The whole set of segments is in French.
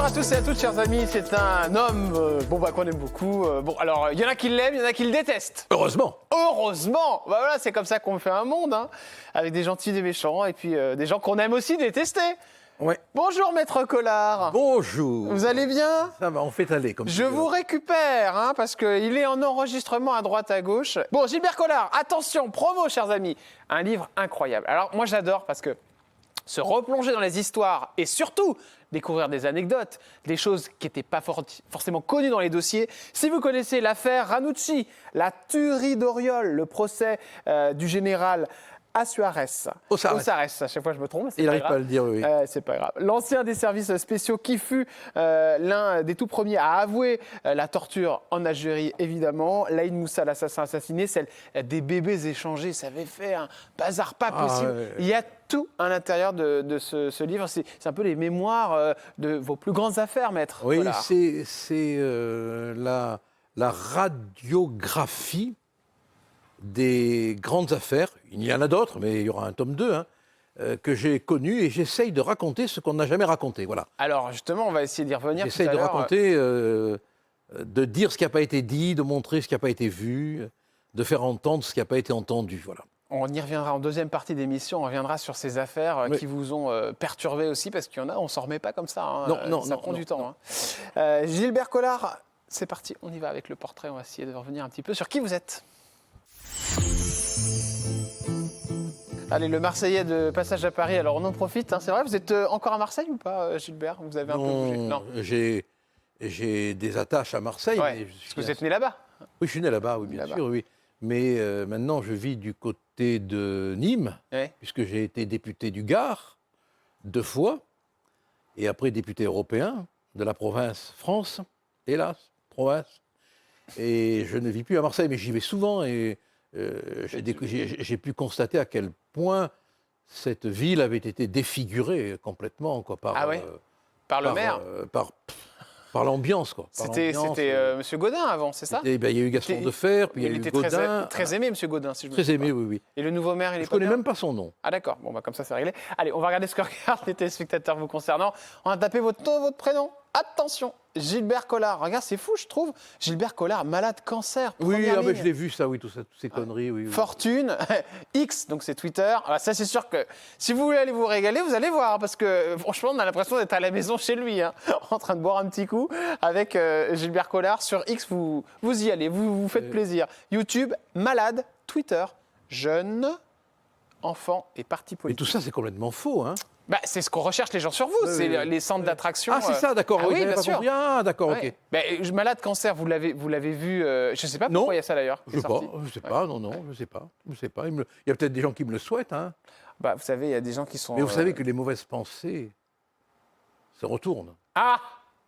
à tous et à toutes, chers amis. C'est un homme qu'on aime beaucoup. Alors, il y en a qui l'aiment, il y en a qui le détestent. Heureusement. Heureusement. Bah voilà, c'est comme ça qu'on fait un monde, hein, avec des gentils, des méchants, et puis des gens qu'on aime aussi détester. Ouais. Bonjour, Maître Collard. Bonjour. Vous allez bien? Ça va, on fait aller comme Je vous récupère, hein, parce qu'il est en enregistrement à droite, à gauche. Bon, Gilbert Collard, attention, promo, chers amis. Un livre incroyable. Alors, moi, j'adore parce que se replonger dans les histoires et surtout découvrir des anecdotes, des choses qui n'étaient pas forcément connues dans les dossiers. Si vous connaissez l'affaire Ranucci, la tuerie d'Oriol, le procès du général Ossuarès, à chaque fois je me trompe. Il n'arrive pas à le dire, oui. C'est pas grave. L'ancien des services spéciaux qui fut l'un des tout premiers à avouer la torture en Algérie, évidemment. Laïd Moussa, l'assassin assassiné, celle des bébés échangés, ça avait fait un bazar pas possible. Ouais. Il y a tout à l'intérieur de ce livre. C'est un peu les mémoires de vos plus grandes affaires, Maître Oui, Collard. c'est la radiographie des grandes affaires. Il y en a d'autres, mais il y aura un tome 2, que j'ai connu et j'essaye de raconter ce qu'on n'a jamais raconté. Voilà. Alors justement, on va essayer d'y revenir tout à J'essaye de l'heure. raconter, de dire ce qui n'a pas été dit, de montrer ce qui n'a pas été vu, de faire entendre ce qui n'a pas été entendu. Voilà. On y reviendra en deuxième partie d'émission, on reviendra sur ces affaires Oui. qui vous ont perturbé aussi, parce qu'il y en a, on ne s'en remet pas comme ça, hein. Ça prend du temps. Hein. Gilbert Collard, c'est parti, on y va avec le portrait, on va essayer de revenir un petit peu sur qui vous êtes. Allez, le Marseillais de passage à Paris, alors on en profite, hein. C'est vrai, vous êtes encore à Marseille ou pas, Gilbert? Vous avez un peu bougé? Non, j'ai des attaches à Marseille. Ouais, Mais parce que vous êtes né là-bas. Oui, je suis né là-bas, oui, bien Là-bas. sûr, oui. Mais maintenant, je vis du côté de Nîmes, Ouais. puisque j'ai été député du Gard 2 fois, et après député européen de la province France, hélas, province. Et je ne vis plus à Marseille, mais j'y vais souvent, et j'ai pu constater à quel point cette ville avait été défigurée complètement, quoi, par, Ah ouais Par le maire. par l'ambiance, quoi. Par C'était l'ambiance, M. Godin avant, c'est ça? il y a eu Gaston C'était- Defer, puis il y a eu était Gaudin. très aimé, M. Godin, si je me Très trompe aimé, pas. oui, oui. Et le nouveau maire, il est Je pas connais bien? même pas son nom. Ah d'accord, bon bah comme ça c'est réglé. Allez, on va regarder ce que regardent les téléspectateurs vous concernant. On va taper votre nom, votre prénom. Attention, Gilbert Collard. Regarde, c'est fou, je trouve. Gilbert Collard, malade cancer. Oui, première mais ligne. je l'ai vu ça, oui, toutes ces conneries, oui. Oui. Fortune, X, donc c'est Twitter. Alors ça c'est sûr que si vous voulez aller vous régaler, vous allez voir, parce que franchement on a l'impression d'être à la maison chez lui, hein, en train de boire un petit coup avec Gilbert Collard. Sur X, vous y allez, vous faites plaisir. YouTube, malade, Twitter, jeune, enfant et parti Mais politique. tout ça, c'est complètement faux, hein. Bah, c'est ce qu'on recherche les gens sur vous, c'est les centres d'attraction. Ah, c'est ça, d'accord. Ah oui, j'avais bien pas sûr. compris. Ah, d'accord, Ouais. ok. Bah, malade cancer, vous l'avez vu, je ne sais pas pourquoi Non, il y a ça d'ailleurs. qui Je est sais pas, sorti. je sais pas, non, je sais pas. Je sais pas. Il y a peut-être des gens qui me le souhaitent, hein. Bah, vous savez, il y a des gens qui sont... Mais vous savez que les mauvaises pensées se retournent. Ah,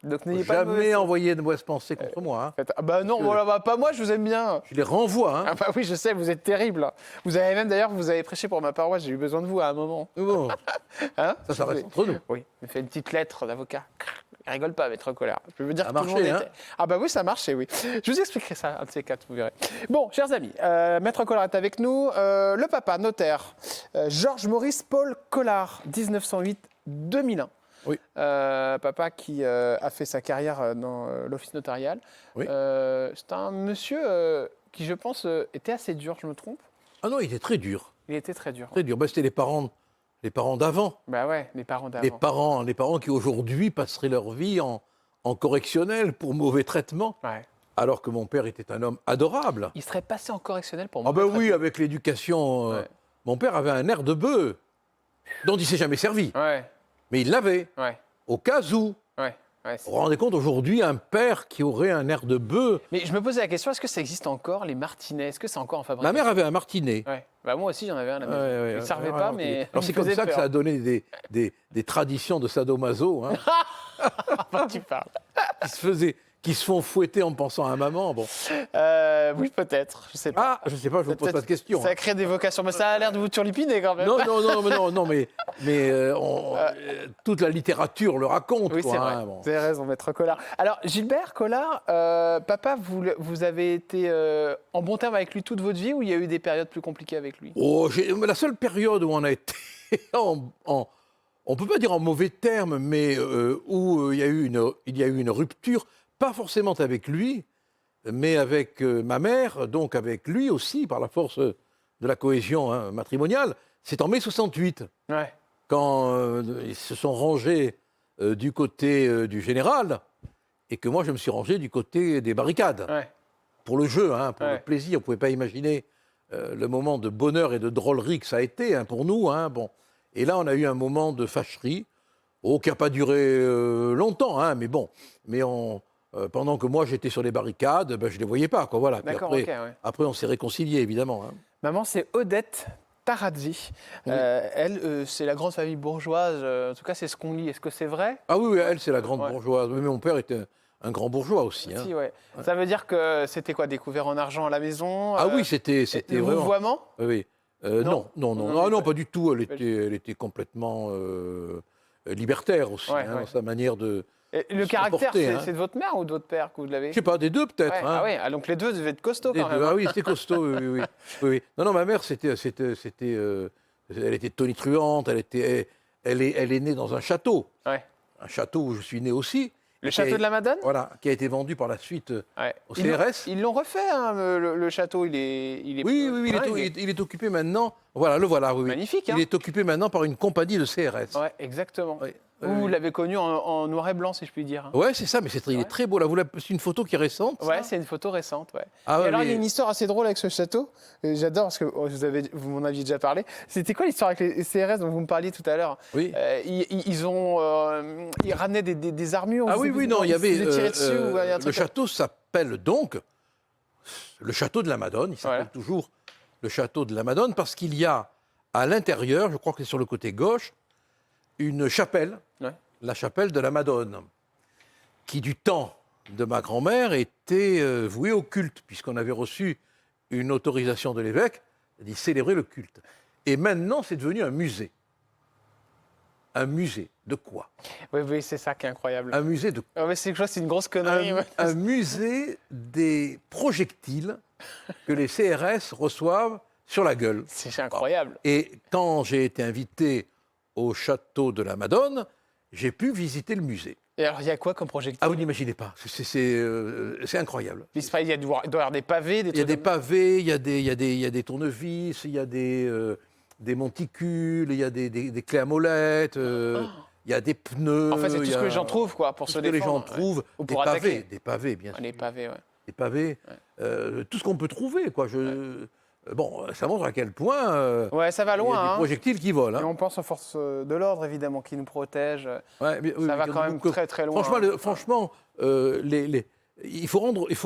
donc n'ayez pas de Jamais mauvaises- envoyer de mauvaises pensées contre moi, hein. Ah bah non, que- voilà, bah, pas moi, je vous aime bien. Je les renvoie, hein. Ah bah oui, je sais, vous êtes terrible. Vous avez même d'ailleurs, vous avez prêché pour ma paroisse, j'ai eu besoin de vous à un moment. Bon, Hein ça reste entre nous. Oui, il fait une petite lettre d'avocat. Il rigole pas, Maître Collard. Je peux vous dire Ça que a tout le monde marché, était... Ah bah oui, ça marchait, oui. Je vous expliquerai ça, un de ces quatre, vous verrez. Bon, chers amis, Maître Collard est avec nous. Le papa, notaire, Georges Maurice Paul Collard, 1908-2001. Oui. Papa qui a fait sa carrière dans l'office notarial. Oui. C'est un monsieur qui, je pense, était assez dur, je me trompe? Ah non, il était très dur, Il était très dur. très dur. Bah, c'était les parents d'avant. Bah ouais, les parents d'avant. Les parents qui aujourd'hui passeraient leur vie en correctionnel pour mauvais traitement, Ouais. alors que mon père était un homme adorable. Il serait passé en correctionnel pour Ah ben mauvais oui, avec l'éducation, Ouais. mon père avait un air de bœuf dont il s'est jamais servi, traitement. Ouais, mais il l'avait, ouais, au cas où. ouais. Vous vous rendez compte, aujourd'hui, un père qui aurait un air de bœuf. Mais je me posais la question, est-ce que ça existe encore, les martinets? Est-ce que c'est encore en fabrication? Ma mère avait un martinet. Ouais. Bah moi aussi, j'en avais un à la maison. Ouais, Il ne servait ouais, pas, ouais, mais Alors il c'est me comme faisait ça que peur. ça a donné des traditions de sadomaso, hein, Tu parles. qui se font fouetter en pensant à maman. Bon. Oui, peut-être, je sais pas. Ah, je sais pas, je vous pose Peut-être pas de questions. Ça hein. crée des vocations, mais ça a l'air de vous turlupiner quand même. Non, mais toute la littérature le raconte. Oui, quoi, c'est vrai. hein, bon. Vous avez raison, Maître Collard. Alors, Gilbert Collard, papa, vous avez été en bon terme avec lui toute votre vie ou il y a eu des périodes plus compliquées avec lui? Oh, la seule période où on a été on ne peut pas dire en mauvais termes, mais où il y a eu une rupture, pas forcément avec lui, mais avec ma mère, donc avec lui aussi, par la force de la cohésion hein, matrimoniale. C'est en mai 68, Ouais. quand ils se sont rangés du côté du général, et que moi je me suis rangé du côté des barricades. Ouais. Pour le jeu, hein, pour Ouais. le plaisir. Vous ne pouvez pas imaginer le moment de bonheur et de drôlerie que ça a été hein, pour nous. Hein, bon. Et là, on a eu un moment de fâcherie, qui n'a pas duré longtemps, hein, mais bon. Mais pendant que moi, j'étais sur les barricades, ben, je ne les voyais pas. Quoi, voilà. Puis D'accord, après, ok, ouais. après, on s'est réconciliés, évidemment. Hein. Maman, c'est Odette Tarazzi. Oui. Elle, c'est la grande famille bourgeoise. En tout cas, c'est ce qu'on lit. Est-ce que c'est vrai? Ah oui, oui, elle, c'est la grande Ouais. bourgeoise. Mais mon père était un grand bourgeois aussi. Hein. Si, ouais. Ça veut dire que c'était quoi, découvert en argent à la maison? Ah oui, c'était Le vraiment... vouvoiement? Oui, oui. Non. Non, non, non, Non, ah, non, mais- pas du tout. Elle était complètement libertaire aussi, Ouais, hein, ouais. dans sa manière de Et le se caractère, comporter, c'est hein. c'est de votre mère ou de votre père que vous l'avez? Je sais pas, des deux peut-être. Ouais. Hein. Ah oui, donc les deux devaient être costauds Des quand deux. même. Ah oui, c'était costaud. Oui, oui, oui. Oui, oui. Non, non, ma mère, elle était tonitruante. Elle est née dans un château où je suis né aussi. Le Et château de la Madone? Voilà, qui a été vendu par la suite Ouais. au Ils l'ont- CRS. Ils l'ont refait, hein, le château. Il est Oui, oui, oui, ouais, il est occupé maintenant. Voilà, le voilà, oui, oui. magnifique. Hein. Il est occupé maintenant par une compagnie de CRS. Ouais, exactement. Oui, oui, Vous oui. l'avez connu en noir et blanc, si je puis dire. Hein. Ouais, c'est ça, mais il Ouais. est très beau. Là, c'est une photo qui est récente. ça Ouais, c'est une photo récente. Ouais. Ah Et ouais, alors, il y a mais- une histoire assez drôle avec ce château. Et j'adore parce que vous m'en aviez déjà parlé. C'était quoi l'histoire avec les CRS dont vous me parliez tout à l'heure? Oui. Ils ramenaient des armures. Ah vous oui, étiez- oui, non, il y ils avait. se faisaient tirer dessus ou il y a un Le truc château s'appelle donc le château de la Madone. Il s'appelle Voilà. toujours le château de la Madone parce qu'il y a à l'intérieur, je crois que c'est sur le côté gauche, une chapelle, Ouais. la chapelle de la Madone, qui du temps de ma grand-mère était vouée au culte, puisqu'on avait reçu une autorisation de l'évêque d'y célébrer le culte. Et maintenant, c'est devenu un musée. Un musée de quoi? Oui, oui, c'est ça qui est incroyable. Un musée de Ah ouais, c'est une grosse connerie. Ouais. un musée des projectiles que les CRS reçoivent sur la gueule. C'est incroyable. Et quand j'ai été invité au château de la Madone, j'ai pu visiter le musée. Et alors, il y a quoi comme projectile? Ah, vous n'imaginez pas, c'est incroyable. Il doit y avoir des pavés, des Il y a trucs des comme- pavés, il y a des tournevis, il y a des monticules, il y a des clés à molette, il y a des pneus. En fait, c'est tout il y ce que a les gens trouvent, quoi, pour tout se ce que les gens défendre. Ouais. trouvent. Ou Des pour pavés, attaquer. des pavés, bien sûr. Les pavés, ouais. Des pavés, tout ce qu'on peut trouver, quoi. Bon, ça montre à quel point Ouais, ça va il y a loin. des Hein. projectiles qui volent. Et hein. on pense aux forces de l'ordre, évidemment, qui nous protègent. Ouais, oui, Ça va oui, quand même donc, très, très loin. Franchement, hein. franchement il faut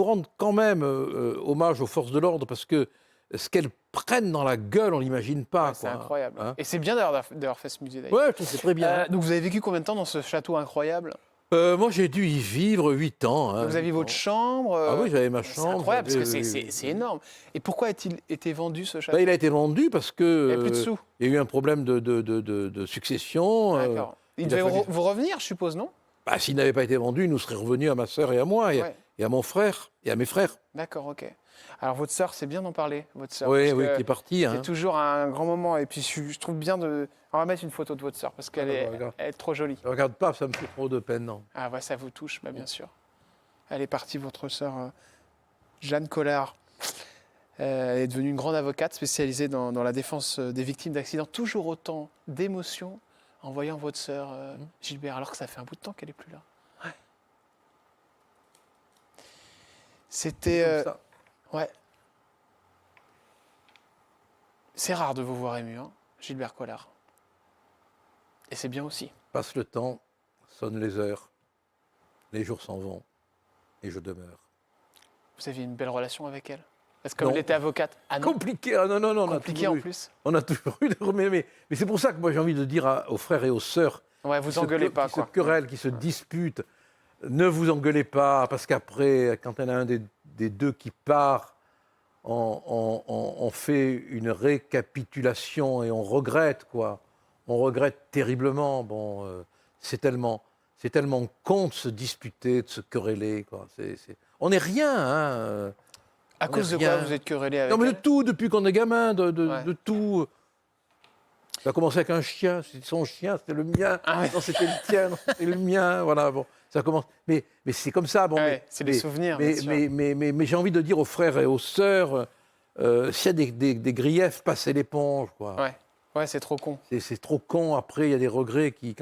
rendre quand même hommage aux forces de l'ordre parce que ce qu'elles prennent dans la gueule, on n'imagine pas. Ouais, c'est quoi, incroyable. hein. Et c'est bien d'avoir fait ce musée, d'ailleurs. Ouais, je trouve que c'est très bien. Donc, vous avez vécu combien de temps dans ce château incroyable? Moi, j'ai dû y vivre 8 ans. hein, Vous aviez 8 votre ans. chambre? Ah oui, j'avais ma C'est chambre. incroyable, parce que j'avais- c'est énorme. Et pourquoi a-t-il été vendu, ce château? Ben, il a été vendu parce Il n'y que a plus de sous. il y a eu un problème de succession. D'accord. Il il a devait fallu- vous revenir, je suppose, non? Bah, s'il n'avait pas été vendu, il nous serait revenu à ma sœur et à moi, Ouais. et à mon frère, et à mes frères. D'accord, ok. Alors, votre sœur, c'est bien d'en parler, votre sœur. Oui, parce oui, que qui est parti. C'est Hein. toujours un grand moment. Et puis, je trouve bien de. On va mettre une photo de votre sœur parce qu'elle Ah, bah, regarde. elle est trop jolie. Je regarde pas, ça me fait trop de peine, non. Ah, ouais, ça vous touche, bah, bien sûr. Elle est partie, votre sœur Jeanne Collard. Elle est devenue une grande avocate spécialisée dans la défense des victimes d'accidents. Toujours autant d'émotions en voyant votre sœur Gilbert, alors que ça fait un bout de temps qu'elle n'est plus là. Ouais. C'était. Comme ça. Ouais. C'est rare de vous voir ému, hein, Gilbert Collard. Et c'est bien aussi. Passe le temps, sonnent les heures, les jours s'en vont, et je demeure. Vous aviez une belle relation avec elle? Parce que comme Non. elle était avocate, ah non, Compliqué, ah non, non, non. compliqué en plus. On a toujours eu des mais c'est pour ça que moi j'ai envie de dire aux frères et aux sœurs Ouais, vous engueulez pas, qui quoi. se querellent, qui se disputent, ne vous engueulez pas, parce qu'après, quand il y en a un des deux qui part, on fait une récapitulation et on regrette, quoi. On regrette terriblement. Bon, c'est tellement con de se disputer, de se quereller, quoi. On n'est rien, hein. À On cause est de quoi rien. vous êtes querellé avec Non, mais de elle? tout, depuis qu'on est gamin, Ouais. de tout. Ça a commencé avec un chien, c'était son chien, c'était le mien. Ah ouais. Non, c'était le tien, non, c'était le mien. Voilà, bon, ça commence. Mais c'est comme ça. Bon, Ouais, c'est des souvenirs, bien sûr. mais j'ai envie de dire aux frères et aux sœurs, s'il y a des griefs, passez l'éponge, quoi. Ouais, c'est trop con. C'est trop con. Après, il y a des regrets qui,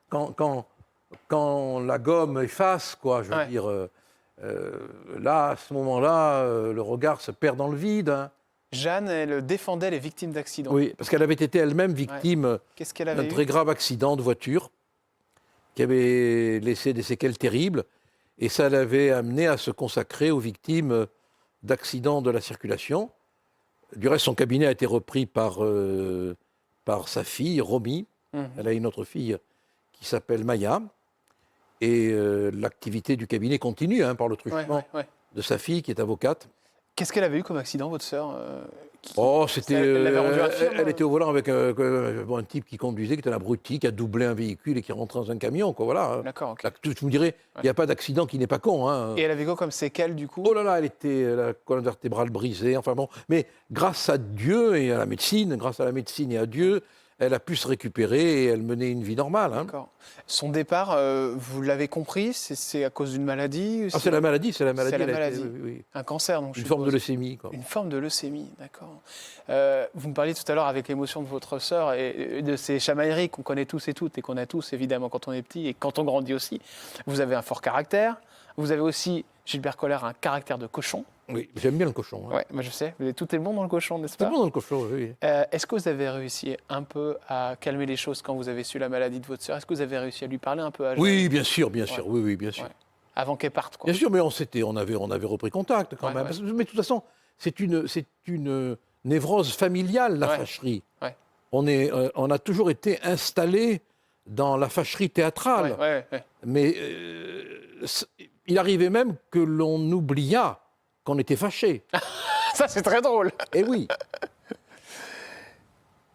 quand la gomme efface, quoi, je veux dire, là, à ce moment-là, le regard se perd dans le vide. Hein. Jeanne, elle défendait les victimes d'accidents. Oui, parce qu'elle avait été elle-même victime Qu'est-ce qu'elle d'un avait très eu? grave accident de voiture qui avait laissé des séquelles terribles. Et ça l'avait amené à se consacrer aux victimes d'accidents de la circulation. Du reste, son cabinet a été repris par sa fille, Romy. Mhm. Elle a une autre fille qui s'appelle Maya. Et l'activité du cabinet continue par le truchement Ouais. de sa fille qui est avocate. Qu'est-ce qu'elle avait eu comme accident, votre sœur Oh, c'était. Elle l'avait rendu infirme, Elle était au volant avec un type qui conduisait, qui était un abruti, qui a doublé un véhicule et qui est rentré dans un camion, quoi. Voilà. D'accord, ok. Là, tu me dirais, il n'y a pas d'accident qui n'est pas con. Hein. Et elle avait quoi comme séquelles, du coup? Oh là là, elle était la colonne vertébrale brisée. Enfin bon, mais grâce à Dieu et à la médecine, grâce à la médecine et à Dieu, elle a pu se récupérer et elle menait une vie normale. Hein. D'accord. Son départ, vous l'avez compris, c'est à cause d'une maladie? Ah, c'est la maladie, c'est la maladie. C'est la elle a été- maladie. oui. Un cancer, donc je Une forme de suppose. leucémie, quoi. Une forme de leucémie, d'accord. Vous me parliez tout à l'heure avec l'émotion de votre sœur et de ces chamailleries qu'on connaît tous et toutes et qu'on a tous évidemment quand on est petit et quand on grandit aussi. Vous avez un fort caractère. Vous avez aussi, Gilbert Collard, un caractère de cochon. Oui, j'aime bien le cochon. Hein. Ouais, moi je sais. Tout est bon dans le cochon, n'est-ce C'est pas? bon dans le cochon, oui. Est-ce que vous avez réussi un peu à calmer les choses quand vous avez su la maladie de votre sœur? Est-ce que vous avez réussi à lui parler un peu à Jeanne? Oui, bien sûr, bien sûr. Oui, bien sûr. Ouais. Avant qu'elle parte, quoi. Bien sûr, mais on avait repris contact quand même. Ouais. Mais de toute façon, c'est une névrose familiale, la fâcherie. Ouais. On a toujours été installés dans la fâcherie théâtrale. Ouais. Mais il arrivait même que l'on oubliât qu'on était fâchés. Ça, c'est très drôle. Eh oui.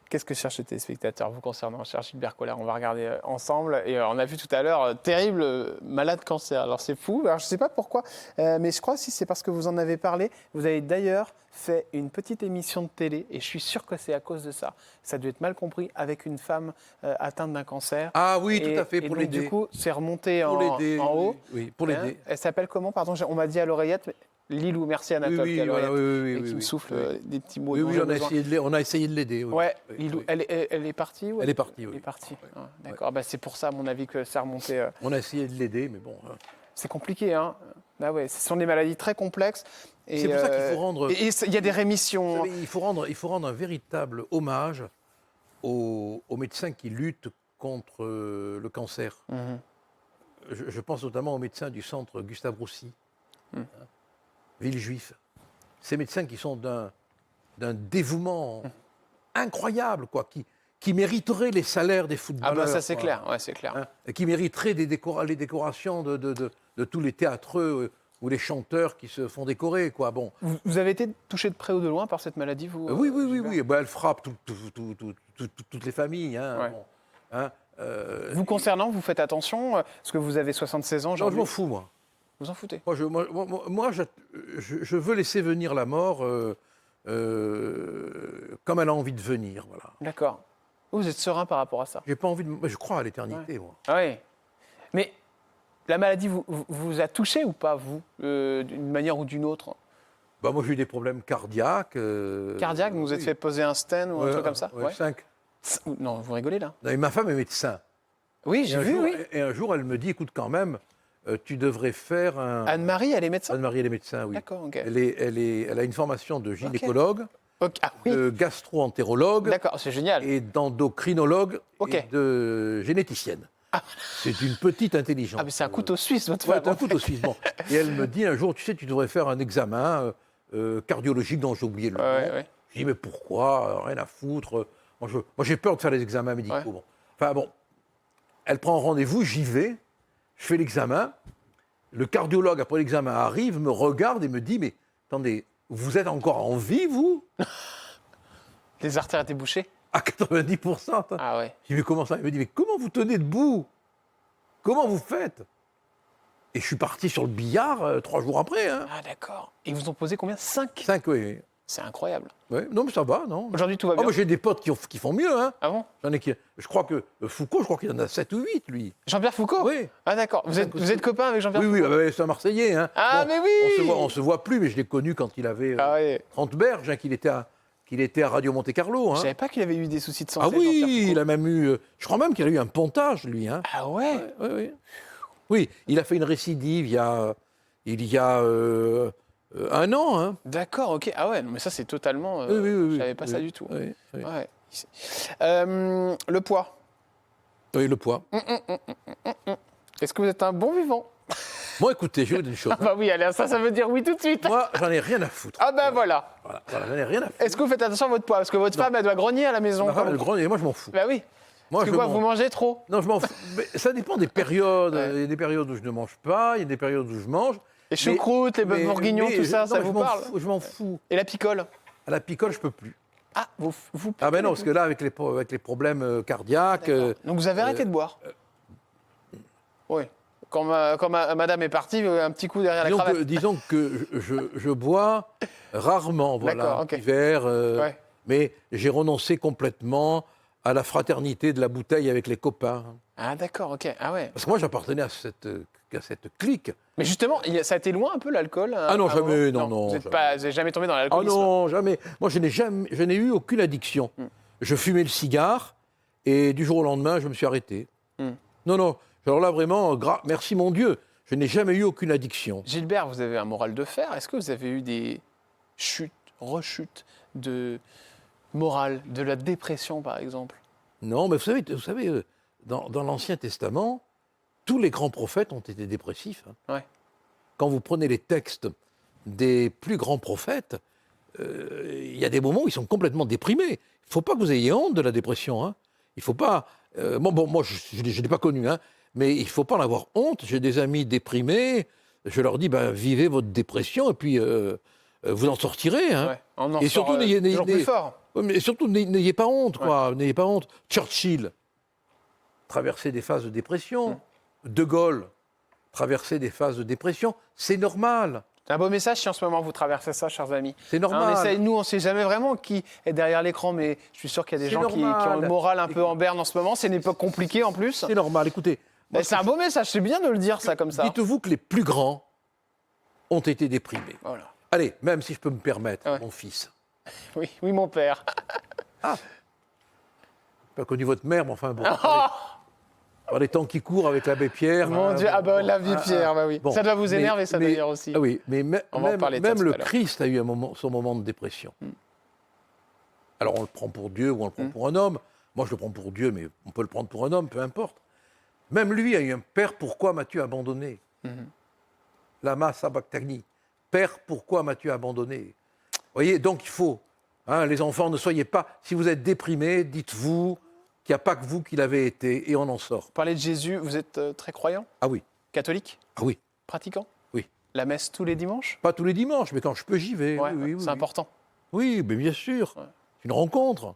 Qu'est-ce que cherchent les téléspectateurs vous concernant, cher Gilbert Collard? On va regarder ensemble. Et on a vu tout à l'heure, terrible malade cancer. Alors c'est fou. Alors je ne sais pas pourquoi, mais je crois aussi c'est parce que vous en avez parlé. Vous avez d'ailleurs fait une petite émission de télé et je suis sûr que c'est à cause de ça. Ça a dû être mal compris avec une femme atteinte d'un cancer. Ah oui, Et- tout à fait, et pour donc, l'aider. Du coup, c'est remonté Pour en l'aider. haut. Oui, pour l'aider. Elle s'appelle comment? Pardon, on m'a dit à l'oreillette. Mais Lilou, merci Anatole, qui est à voilà, l'oreillette, et qui me oui. souffle des petits mots. Oui, dont oui, j'ai on a besoin. essayé de l'aider. Oui. Ouais, Oui, Lilou, oui. elle est partie ou Elle est partie, Elle oui. est partie. Ah, d'accord. Bah, c'est pour ça, à mon avis, que ça remontait. On a essayé de l'aider, mais bon. C'est compliqué, hein. Ah ouais, ce sont des maladies très complexes. Et, C'est pour ça qu'il faut rendre. Et il y a des Vous rémissions. savez, il faut rendre un véritable hommage aux médecins qui luttent contre le cancer. Mhm. Je pense notamment aux médecins du centre Gustave Roussy, Villejuif. Ces médecins qui sont d'un dévouement incroyable, quoi, qui mériteraient les salaires des Ah footballeurs. bah ça c'est quoi, clair, ouais, c'est clair. hein, et qui mériteraient les décorations de tous les théâtreux ou les chanteurs qui se font décorer, quoi. Bon. Vous avez été touché de près ou de loin par cette maladie, vous Oui. Gilbert Ben, elle frappe toutes les familles. Hein, Ouais. bon. Hein, Vous concernant, vous faites attention, parce que vous avez 76 ans, non, je aujourd'hui. m'en fous, moi. Vous en foutez? Moi, je veux laisser venir la mort comme elle a envie de venir. Voilà. D'accord. Vous êtes serein par rapport à ça? J'ai pas envie de. Je crois à l'éternité, moi. Ah oui. Mais la maladie vous a touché ou pas, vous, d'une manière ou d'une autre? Bah, moi, j'ai eu des problèmes cardiaques. Cardiaque, vous vous êtes fait poser un stent ou un truc comme ça? Ouais, 5. Non, vous rigolez là? Non, et ma femme est médecin. Oui, Et j'ai un vu, jour- oui. Et un jour, elle me dit, écoute, quand même, tu devrais faire un. Anne-Marie, elle est médecin? Anne-Marie, elle est médecin, oui. D'accord, ok. Elle a une formation de gynécologue, Ok, ah oui, de gastro-entérologue d'accord, c'est génial. et d'endocrinologue Ok. et de généticienne. C'est une petite intelligence. Ah, mais c'est un couteau suisse, votre Ouais, femme. c'est un couteau suisse. Bon. Et elle me dit un jour, tu sais, tu devrais faire un examen cardiologique dont j'ai oublié le nom. Ouais. Je dis, mais pourquoi? Rien à foutre. Moi, j'ai peur de faire les examens médicaux. Ouais. Bon. Enfin bon, elle prend rendez-vous, j'y vais, je fais l'examen. Le cardiologue, après l'examen, arrive, me regarde et me dit, mais attendez, vous êtes encore en vie, vous? Les artères étaient bouchées? À 90%. Attends. Ah ouais. Je dis, mais comment ça? Il me dit, mais comment vous tenez debout? Comment vous faites? Et je suis parti sur le billard 3 jours après. Hein. Ah d'accord. Et ils vous ont posé combien? 5? 5, oui. C'est incroyable. Ouais. Non, mais ça va, non. Aujourd'hui, tout va Ah, bien. moi, j'ai des potes qui font mieux. Hein. Ah bon? J'en ai je crois que Foucault, je crois qu'il en a 7 ou 8, lui. Jean-Pierre Foucault? Oui. Ah d'accord. Vous êtes copain avec Jean-Pierre Oui, Foucault? oui, c'est un Marseillais. Hein. Ah, mais oui. On se voit plus, mais je l'ai connu quand il avait Ah ouais. 30 berges, hein, qu'il était à Radio Monte-Carlo. Je Hein. savais pas qu'il avait eu des soucis de santé. Ah oui, Jean-Pierre Foucault. il a même eu... je crois même qu'il a eu un pontage, lui. Hein. Ah ouais? Oui, oui. Oui, il a fait une récidive il y a 1 an. Hein. D'accord, ok. Ah ouais, non, mais ça c'est totalement... Oui, oui, oui. je savais pas oui, ça du tout. Oui, oui. Ouais. Le poids. Oui, le poids. Est-ce que vous êtes un bon vivant? Moi, écoutez, je vais vous dire une chose. Ah bah oui, allez, ça veut dire oui tout de suite. Moi, j'en ai rien à foutre. Ah ben voilà. Voilà, j'en ai rien à foutre. Est-ce que vous faites attention à votre poids? Parce que votre femme, elle doit grogner à la maison. Ma femme, quand elle vous- gronde et moi, je m'en fous. Bah oui. Moi, Parce que quoi, vous mangez trop? Non, je m'en fous. Mais ça dépend des périodes. Ouais. Il y a des périodes où je ne mange pas, il y a des périodes où je mange. Les choucroutes, les bœufs bourguignons, tout ça, non, ça mais vous je m'en parle? fous, je m'en fous. Et la picole? À la picole, je peux plus. Ah, vous Ah ben non, parce que là, avec les problèmes cardiaques... Donc vous avez arrêté de boire? Oui. Quand madame est partie, un petit coup derrière la cravate. disons que je bois rarement, voilà, D'accord, ok. hiver, Ouais. mais j'ai renoncé complètement à la fraternité de la bouteille avec les copains. Ah d'accord, ok. Ah ouais. Parce que moi, j'appartenais à cette clique. Mais justement, ça a été loin un peu l'alcool? Ah non, à un jamais, moment non, Vous n'êtes jamais. jamais tombé dans Ah l'alcoolisme? non, jamais. Moi, je n'ai eu aucune addiction. Je fumais le cigare et du jour au lendemain, je me suis arrêté. Non, non. Alors là, vraiment, merci mon Dieu, je n'ai jamais eu aucune addiction. Gilbert, vous avez un moral de fer. Est-ce que vous avez eu des chutes, rechutes de morale, de la dépression par exemple? Non, mais vous savez dans l'Ancien Testament, tous les grands prophètes ont été dépressifs. Hein. Ouais. Quand vous prenez les textes des plus grands prophètes, il y a des moments où ils sont complètement déprimés. Il ne faut pas que vous ayez honte de la dépression. Hein. Il ne faut pas... moi, je ne l'ai pas connu, hein, mais il ne faut pas en avoir honte. J'ai des amis déprimés, je leur dis, vivez votre dépression et puis vous en sortirez. Hein. Ouais. On en Et sort, surtout, toujours plus fort. mais surtout, n'ayez pas honte, quoi. N'ayez pas honte. Churchill traversait des phases de dépression. De Gaulle traversait des phases de dépression. C'est normal. C'est un beau message si en ce moment vous traversez ça, chers amis. C'est normal. On ne sait jamais vraiment qui est derrière l'écran, mais je suis sûr qu'il y a des C'est gens qui ont normal. le moral un peu en berne en ce moment. C'est une époque compliquée en plus. C'est normal. Écoutez, moi, C'est un beau message, c'est bien de le dire ça comme ça. dites-vous que les plus grands ont été déprimés. Voilà. Allez, même si je peux me permettre, Ouais. mon fils. Oui, oui, mon père. Pas connu votre mère, mais enfin bon. Oh Par les temps qui courent avec l'abbé Pierre. mon Dieu, la vie Pierre, bah oui. Bon, Ça doit vous énerver, ça d'ailleurs aussi. Ah oui, mais On va en parler de ça même tout le à l'heure. Christ a eu son moment de dépression. Alors on le prend pour Dieu ou on le prend pour un homme. Moi je le prends pour Dieu, mais on peut le prendre pour un homme, peu importe. Même lui a eu un père, pourquoi m'as-tu abandonné? Lama sabachthani. Père, pourquoi m'as-tu abandonné? Vous voyez, donc il faut, hein, les enfants, ne soyez pas, si vous êtes déprimés, dites-vous qu'il n'y a pas que vous qui l'avez été, et on en sort. Vous parlez de Jésus, vous êtes très croyant? Ah oui, Catholique? ah oui, Pratiquant? oui. La messe tous les dimanches? Pas tous les dimanches, mais quand je peux, j'y vais. Ouais, oui, oui, c'est oui. important. Oui, mais bien sûr. Ouais. C'est une rencontre.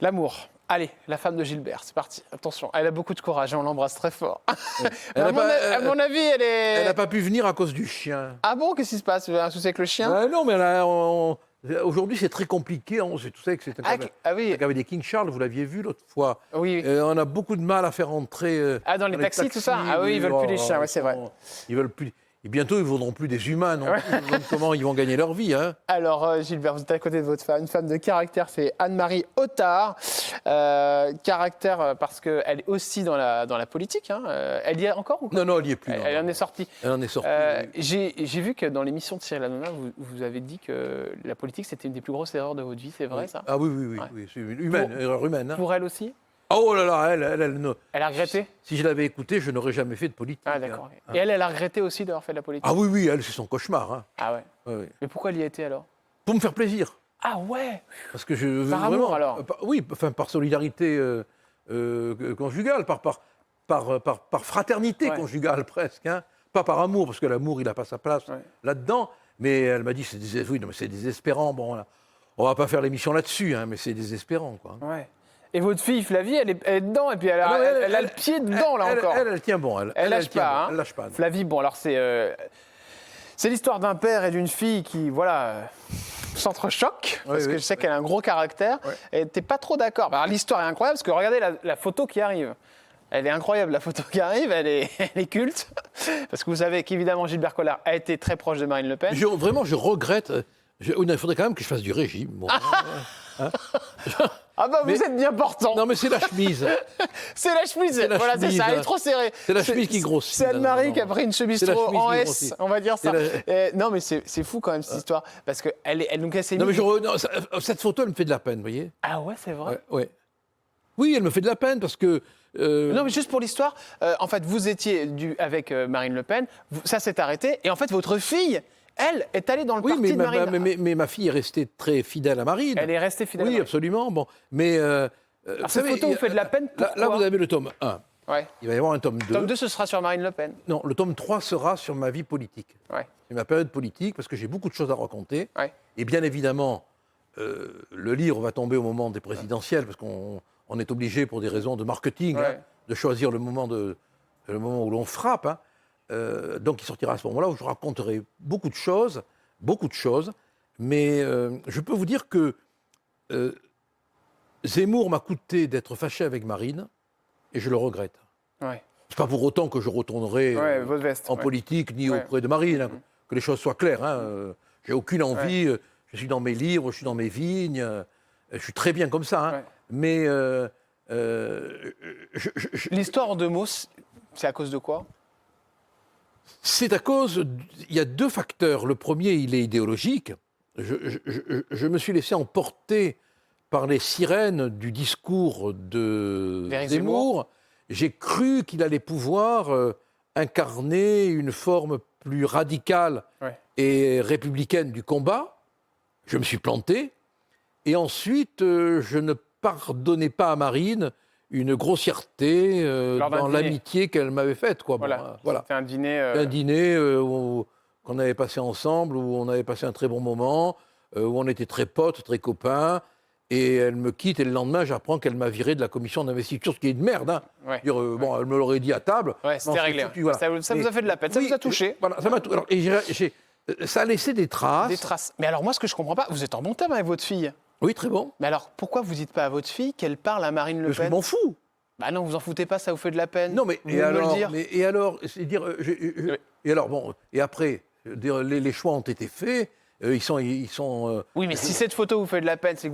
L'amour. Allez, la femme de Gilbert, c'est parti. Attention, elle a beaucoup de courage et on l'embrasse très fort. Elle à, a pas- à mon avis, elle est... Elle n'a pas pu venir à cause du chien. Ah bon, qu'est-ce qui se passe? Vous avez un souci avec le chien? Non, mais aujourd'hui, c'est très compliqué. Tu sais que c'est un oui. avait des King Charles, vous l'aviez vu l'autre fois. Oui. On a beaucoup de mal à faire entrer. Dans les taxis, tout ça? Ah oui, ils veulent plus les chiens, ouais, c'est vrai. Ils veulent plus. Et bientôt, ils ne vaudront plus des humains. Non plus. Ils se demandent comment ils vont gagner leur vie. Hein. Alors, Gilbert, vous êtes à côté de votre femme, une femme de caractère, c'est Anne-Marie Ottard. Caractère parce qu'elle est aussi dans la politique. Hein. Elle y est encore ou quoi? Non, elle n'y est plus. Elle en est sortie. Elle en est sortie. J'ai vu que dans l'émission de Cyril Hanouna, vous avez dit que la politique, c'était une des plus grosses erreurs de votre vie. C'est vrai, ça? Ah oui, Ouais. oui, c'est une erreur humaine. Hein. Pour elle aussi? Oh là là, elle Elle a regretté? si je l'avais écoutée, je n'aurais jamais fait de politique. Ah, d'accord. hein. Et elle a regretté aussi d'avoir fait de la politique? Ah oui, elle, c'est son cauchemar. Hein. Ah ouais. Ouais, ouais. Mais pourquoi elle y a été alors? Pour me faire plaisir. Ah ouais. Parce que je Par amour, alors oui, enfin par solidarité conjugale, par fraternité Ouais. conjugale presque, hein. Pas par amour, parce que l'amour il n'a pas sa place Ouais. là-dedans. Mais elle m'a dit c'est désespérant. Bon, là, on va pas faire l'émission là-dessus, hein, mais c'est désespérant, quoi. Ouais. Et votre fille Flavie, elle est dedans et puis elle a, Ah non, elle a le pied dedans là encore. Elle tient bon. Elle lâche tient pas. bon, Hein. Elle lâche pas. non. Flavie, bon alors c'est l'histoire d'un père et d'une fille qui, voilà, s'entrechoquent, parce Oui, que oui, je sais qu'elle a un gros caractère, et t'es pas trop d'accord. Alors l'histoire est incroyable, parce que regardez la photo qui arrive. Elle est incroyable, la photo qui arrive, elle est culte. Parce que vous savez qu'évidemment, Gilbert Collard a été très proche de Marine Le Pen. Vraiment, je regrette. Il faudrait quand même que je fasse du régime. Bon, Ah bah, Mais- vous êtes bien portant. non, mais c'est la chemise. C'est la chemise, C'est la voilà, c'est chemise, ça, elle est hein. trop serrée. C'est la chemise qui grossit. C'est Anne-Marie Non, qui a pris une chemise c'est la trop chemise en qui S, grossit. on va dire ça. C'est Non, mais c'est fou quand même cette histoire, parce que donc elle s'est Non, mais mise- cette photo, elle me fait de la peine, vous voyez. Ah ouais, c'est vrai. Ouais. Oui, elle me fait de la peine parce que. Non, mais juste pour l'histoire, en fait, vous étiez avec Marine Le Pen, ça s'est arrêté, et en fait, votre fille, elle, est allée dans le Oui, parti de mais Marine. mais ma fille est restée très fidèle à Marine. Elle est restée fidèle. à Oui, Marine. absolument. Bon, mais. Alors, cette photo vous fait de la peine, là, pourquoi vous avez le tome 1. Ouais. Il va y avoir un tome 2. Tome 2, ce sera sur Marine Le Pen. Non, le tome 3 sera sur ma vie politique. Ouais. C'est ma période politique parce que j'ai beaucoup de choses à raconter. Ouais. Et bien évidemment, le livre va tomber au moment des présidentielles parce qu'on est obligé, pour des raisons de marketing, Ouais. hein, de choisir le moment où l'on frappe. Hein. Donc il sortira à ce moment-là où je raconterai beaucoup de choses. Mais je peux vous dire que Zemmour m'a coûté d'être fâché avec Marine et je le regrette. Ouais. C'est pas pour autant que je retournerai Ouais, votre veste. en ouais. politique ni Ouais. auprès de Marine, hein, que les choses soient claires. Hein, j'ai aucune envie, je suis dans mes livres, je suis dans mes vignes, je suis très bien comme ça. Hein, Ouais. mais L'histoire en 2 mots, c'est à cause de quoi? c'est à cause, il y a 2 facteurs. Le premier, il est idéologique. Je me suis laissé emporter par les sirènes du discours de D'Éric Zemmour. J'ai cru qu'il allait pouvoir incarner une forme plus radicale Ouais. et républicaine du combat. Je me suis planté. Et ensuite, je ne pardonnais pas à Marine une grossièreté Lors d'un dans dîner. l'amitié qu'elle m'avait faite. Quoi. Bon, Voilà. C'était un dîner. un dîner qu'on avait passé ensemble, où on avait passé un très bon moment, où on était très potes, très copains. Et elle me quitte, et le lendemain, j'apprends qu'elle m'a viré de la commission d'investiture, ce qui est de merde. Hein. Ouais. Dire, bon, elle me l'aurait dit à table. Ouais, c'était Non, c'est réglé. foutu, voilà. Ça vous Mais- a fait de la peine, ça oui, vous a touché. Voilà, ça m'a tou- alors, et ça a laissé des traces. Des traces. Mais alors moi, ce que je comprends pas, vous êtes en bon terme avec votre fille. Oui, très bon. Mais alors, pourquoi vous dites pas à votre fille qu'elle parle à Marine Le Parce que je Pen? m'en fous. Bah non, vous en foutez pas, ça vous fait de la peine. Non, mais Vous et venez de me le alors, dire. et alors, c'est dire, et alors bon, et après, les choix ont été faits. Ils sont. Oui, mais si cette photo vous fait de la peine, c'est que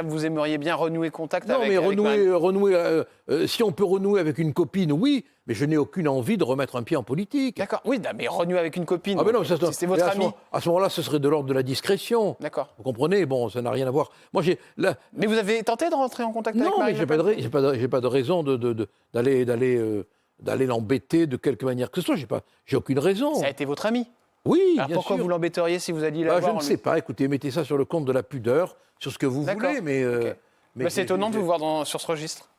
vous aimeriez bien renouer contact Non, avec. mais avec Marine. renouer. Si on peut renouer avec une copine, oui, mais je n'ai aucune envie de remettre un pied en politique. D'accord. Oui, non, mais renouer avec une copine. Ah, mais non, si c'est mais votre à ce ami. moment- à ce moment-là, ce serait de l'ordre de la discrétion. D'accord. Vous comprenez? Bon, ça n'a rien à voir. Moi, Mais vous avez tenté de rentrer en contact avec non, mais Marine j'ai Le pas, Pen j'ai pas de raison d'aller l'embêter de quelque manière que ce soit. J'ai aucune raison. Ça a été votre ami. Oui, Alors bien pourquoi sûr. vous l'embêteriez si vous alliez Bah, la je voir ne sais pas. Écoutez, mettez ça sur le compte de la pudeur, sur ce que vous D'accord. voulez, mais. Ok. Bah, c'est étonnant de vous voir sur ce registre.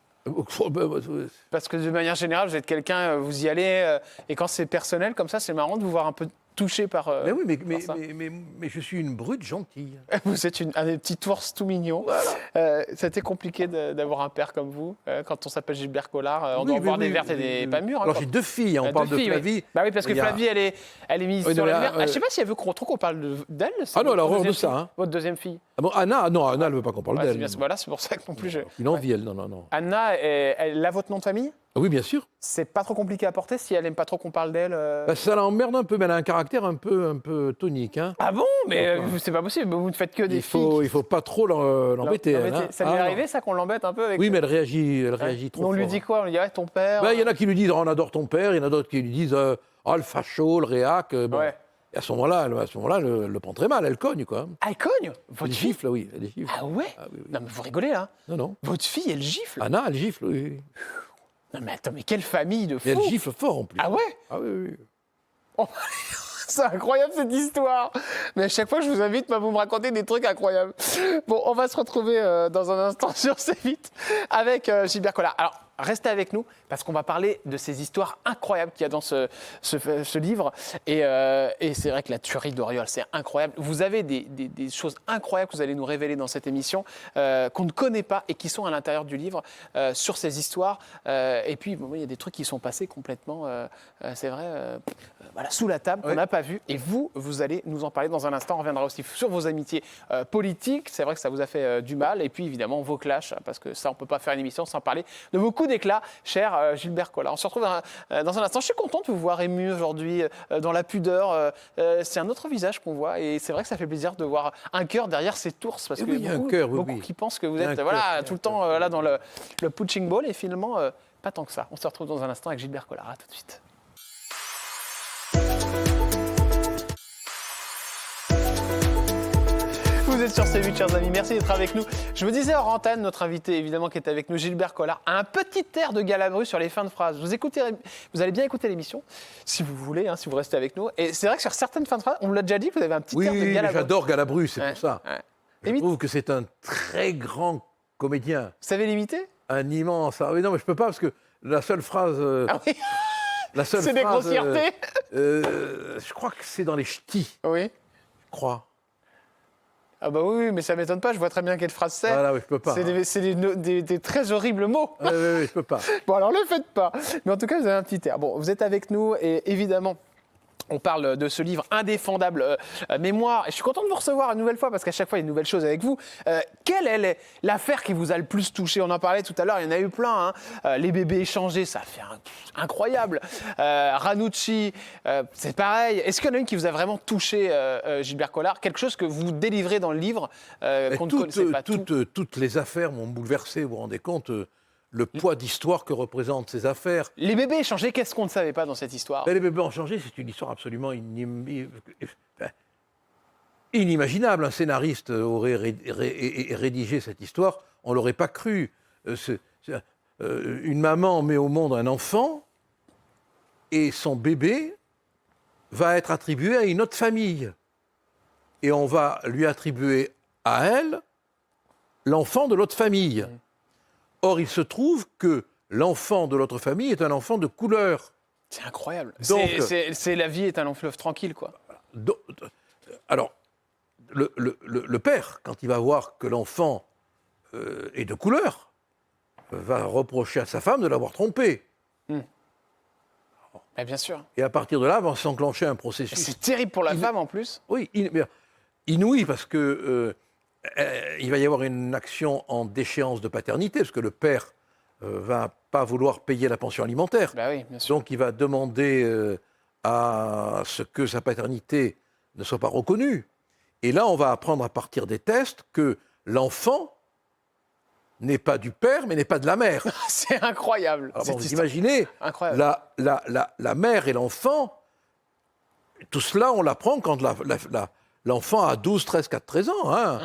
Parce que de manière générale, vous êtes quelqu'un, vous y allez, et quand c'est personnel comme ça, c'est marrant de vous voir un peu touché par. Mais oui, par ça. mais je suis une brute gentille. Vous êtes un des petits ours tout mignons. C'était compliqué d'avoir un père comme vous. Quand on s'appelle Gilbert Collard, on Oui, doit mais voir des oui, vertes et oui, des oui. pas mûres. hein, Alors quand- j'ai 2 filles, hein, on Deux parle de filles, oui. Flavie. Bah oui, parce que Il y a- Flavie, elle est mise Oui, sur non, la mais, lumière. Je sais pas si elle veut trop qu'on parle d'elle. c'est Ah non, elle a votre horreur de deuxième ça, fille. hein. Votre deuxième fille. Ah bon, Anna, non, Anna, elle ne veut pas qu'on parle Ouais, c'est d'elle. bien, voilà, c'est pour ça que non plus je. Une envie, elle, non. Anna, elle a votre nom de famille? Ah oui, bien sûr. C'est pas trop compliqué à porter si elle aime pas trop qu'on parle d'elle. Bah, ça l'emmerde un peu, mais elle a un caractère un peu tonique. Hein. Ah bon? Mais Pourquoi c'est pas possible. Vous ne faites que des Il filles. faut pas trop l'embêter. elle, hein. Ça lui est Ah, non. arrivé, ça, qu'on l'embête un peu avec. Oui, mais elle réagit trop On lui fort, dit hein. quoi? On lui dit, ouais, ton père. Ben, il y en a qui lui disent, oh, on adore ton père, il y en a d'autres qui lui disent, oh, le facho, le réac. Bon. Ouais. Et à ce moment-là, elle le prend très mal, elle cogne, quoi. Ah, elle cogne? Elle Votre fille? gifle, oui, elle gifle. Ah ouais? Ah, oui, oui. Non, mais vous rigolez là. Non. Votre fille, elle gifle? Anna, elle gifle, oui. Non, mais attends, mais quelle famille de fous! Et elle gifle fort, en plus. Ah ouais? Ah oui. Oh, c'est incroyable cette histoire! Mais à chaque fois que je vous invite, vous me racontez des trucs incroyables. Bon, on va se retrouver dans un instant sur C8 avec Gilbert Collard. Alors, restez avec nous parce qu'on va parler de ces histoires incroyables qu'il y a dans ce livre. Et c'est vrai que la tuerie d'Auriol, c'est incroyable. Vous avez des choses incroyables que vous allez nous révéler dans cette émission qu'on ne connaît pas et qui sont à l'intérieur du livre sur ces histoires. Et puis, bon, il y a des trucs qui sont passés complètement, c'est vrai, voilà, sous la table, qu'on n'a pas vu. Et vous allez nous en parler dans un instant. On reviendra aussi sur vos amitiés politiques. C'est vrai que ça vous a fait du mal. Et puis, évidemment, vos clashs, parce que ça, on ne peut pas faire une émission sans parler de vos coups d'éclat, cher Gilbert Collard. On se retrouve dans un instant. Je suis content de vous voir ému aujourd'hui, dans la pudeur. C'est un autre visage qu'on voit. Et c'est vrai que ça fait plaisir de voir un cœur derrière cet ours. Parce qu'il y a beaucoup qui pensent que vous êtes tout le temps là dans le punching ball. Et finalement, pas tant que ça. On se retrouve dans un instant avec Gilbert Collard. À tout de suite. Vous êtes sur C8, chers amis. Merci d'être avec nous. Je vous disais hors antenne, notre invité, évidemment, qui est avec nous, Gilbert Collard, a un petit air de Galabru sur les fins de phrases. Vous allez bien écouter l'émission, si vous voulez, si vous restez avec nous. Et c'est vrai que sur certaines fins de phrases, on me l'a déjà dit, que vous avez un petit air de Galabru. Oui, j'adore Galabru, c'est pour ça. Ouais. Je trouve que c'est un très grand comédien. Vous savez l'imiter ? Un immense. Ah oui, non, mais je peux pas parce que la seule phrase. Ah oui. La seule c'est phrase, des grossièretés. Je crois que c'est dans les ch'tis. Oui. Je crois. Ah bah oui, mais ça m'étonne pas, je vois très bien quelle phrase c'est. Voilà, oui, je peux pas. C'est des très horribles mots. Oui, je peux pas. Bon, alors le faites pas. Mais en tout cas, vous avez un petit air. Bon, vous êtes avec nous et évidemment, on parle de ce livre indéfendable, Mémoire. Et je suis content de vous recevoir une nouvelle fois parce qu'à chaque fois, il y a une nouvelle chose avec vous. Quelle est l'affaire qui vous a le plus touché ? On en parlait tout à l'heure, il y en a eu plein. Les bébés échangés, ça fait incroyable. Ranucci, c'est pareil. Est-ce qu'il y en a une qui vous a vraiment touché, Gilbert Collard ? Quelque chose que vous délivrez dans le livre qu'on ne connaissait pas toutes les affaires m'ont bouleversé, vous vous rendez compte le poids d'histoire que représentent ces affaires. Les bébés échangés, qu'est-ce qu'on ne savait pas dans cette histoire ? Les bébés échangés, c'est une histoire absolument inimaginable. Un scénariste aurait rédigé cette histoire, on ne l'aurait pas cru. Une maman met au monde un enfant et son bébé va être attribué à une autre famille. Et on va lui attribuer à elle l'enfant de l'autre famille. Or, il se trouve que l'enfant de l'autre famille est un enfant de couleur. C'est incroyable. Donc, c'est la vie est un long fleuve tranquille, quoi. Alors, le père, quand il va voir que l'enfant est de couleur, va reprocher à sa femme de l'avoir trompé. Mais bien sûr. Et à partir de là, va s'enclencher un processus. C'est terrible pour la femme, en plus. Oui, inouï, parce que il va y avoir une action en déchéance de paternité, parce que le père va pas vouloir payer la pension alimentaire. Bah oui, bien sûr. Donc il va demander à ce que sa paternité ne soit pas reconnue. Et là, on va apprendre à partir des tests que l'enfant n'est pas du père, mais n'est pas de la mère. C'est incroyable. Alors, vous imaginez, la mère et l'enfant, tout cela, on l'apprend quand l'enfant a 12, 13, 14, 13 ans.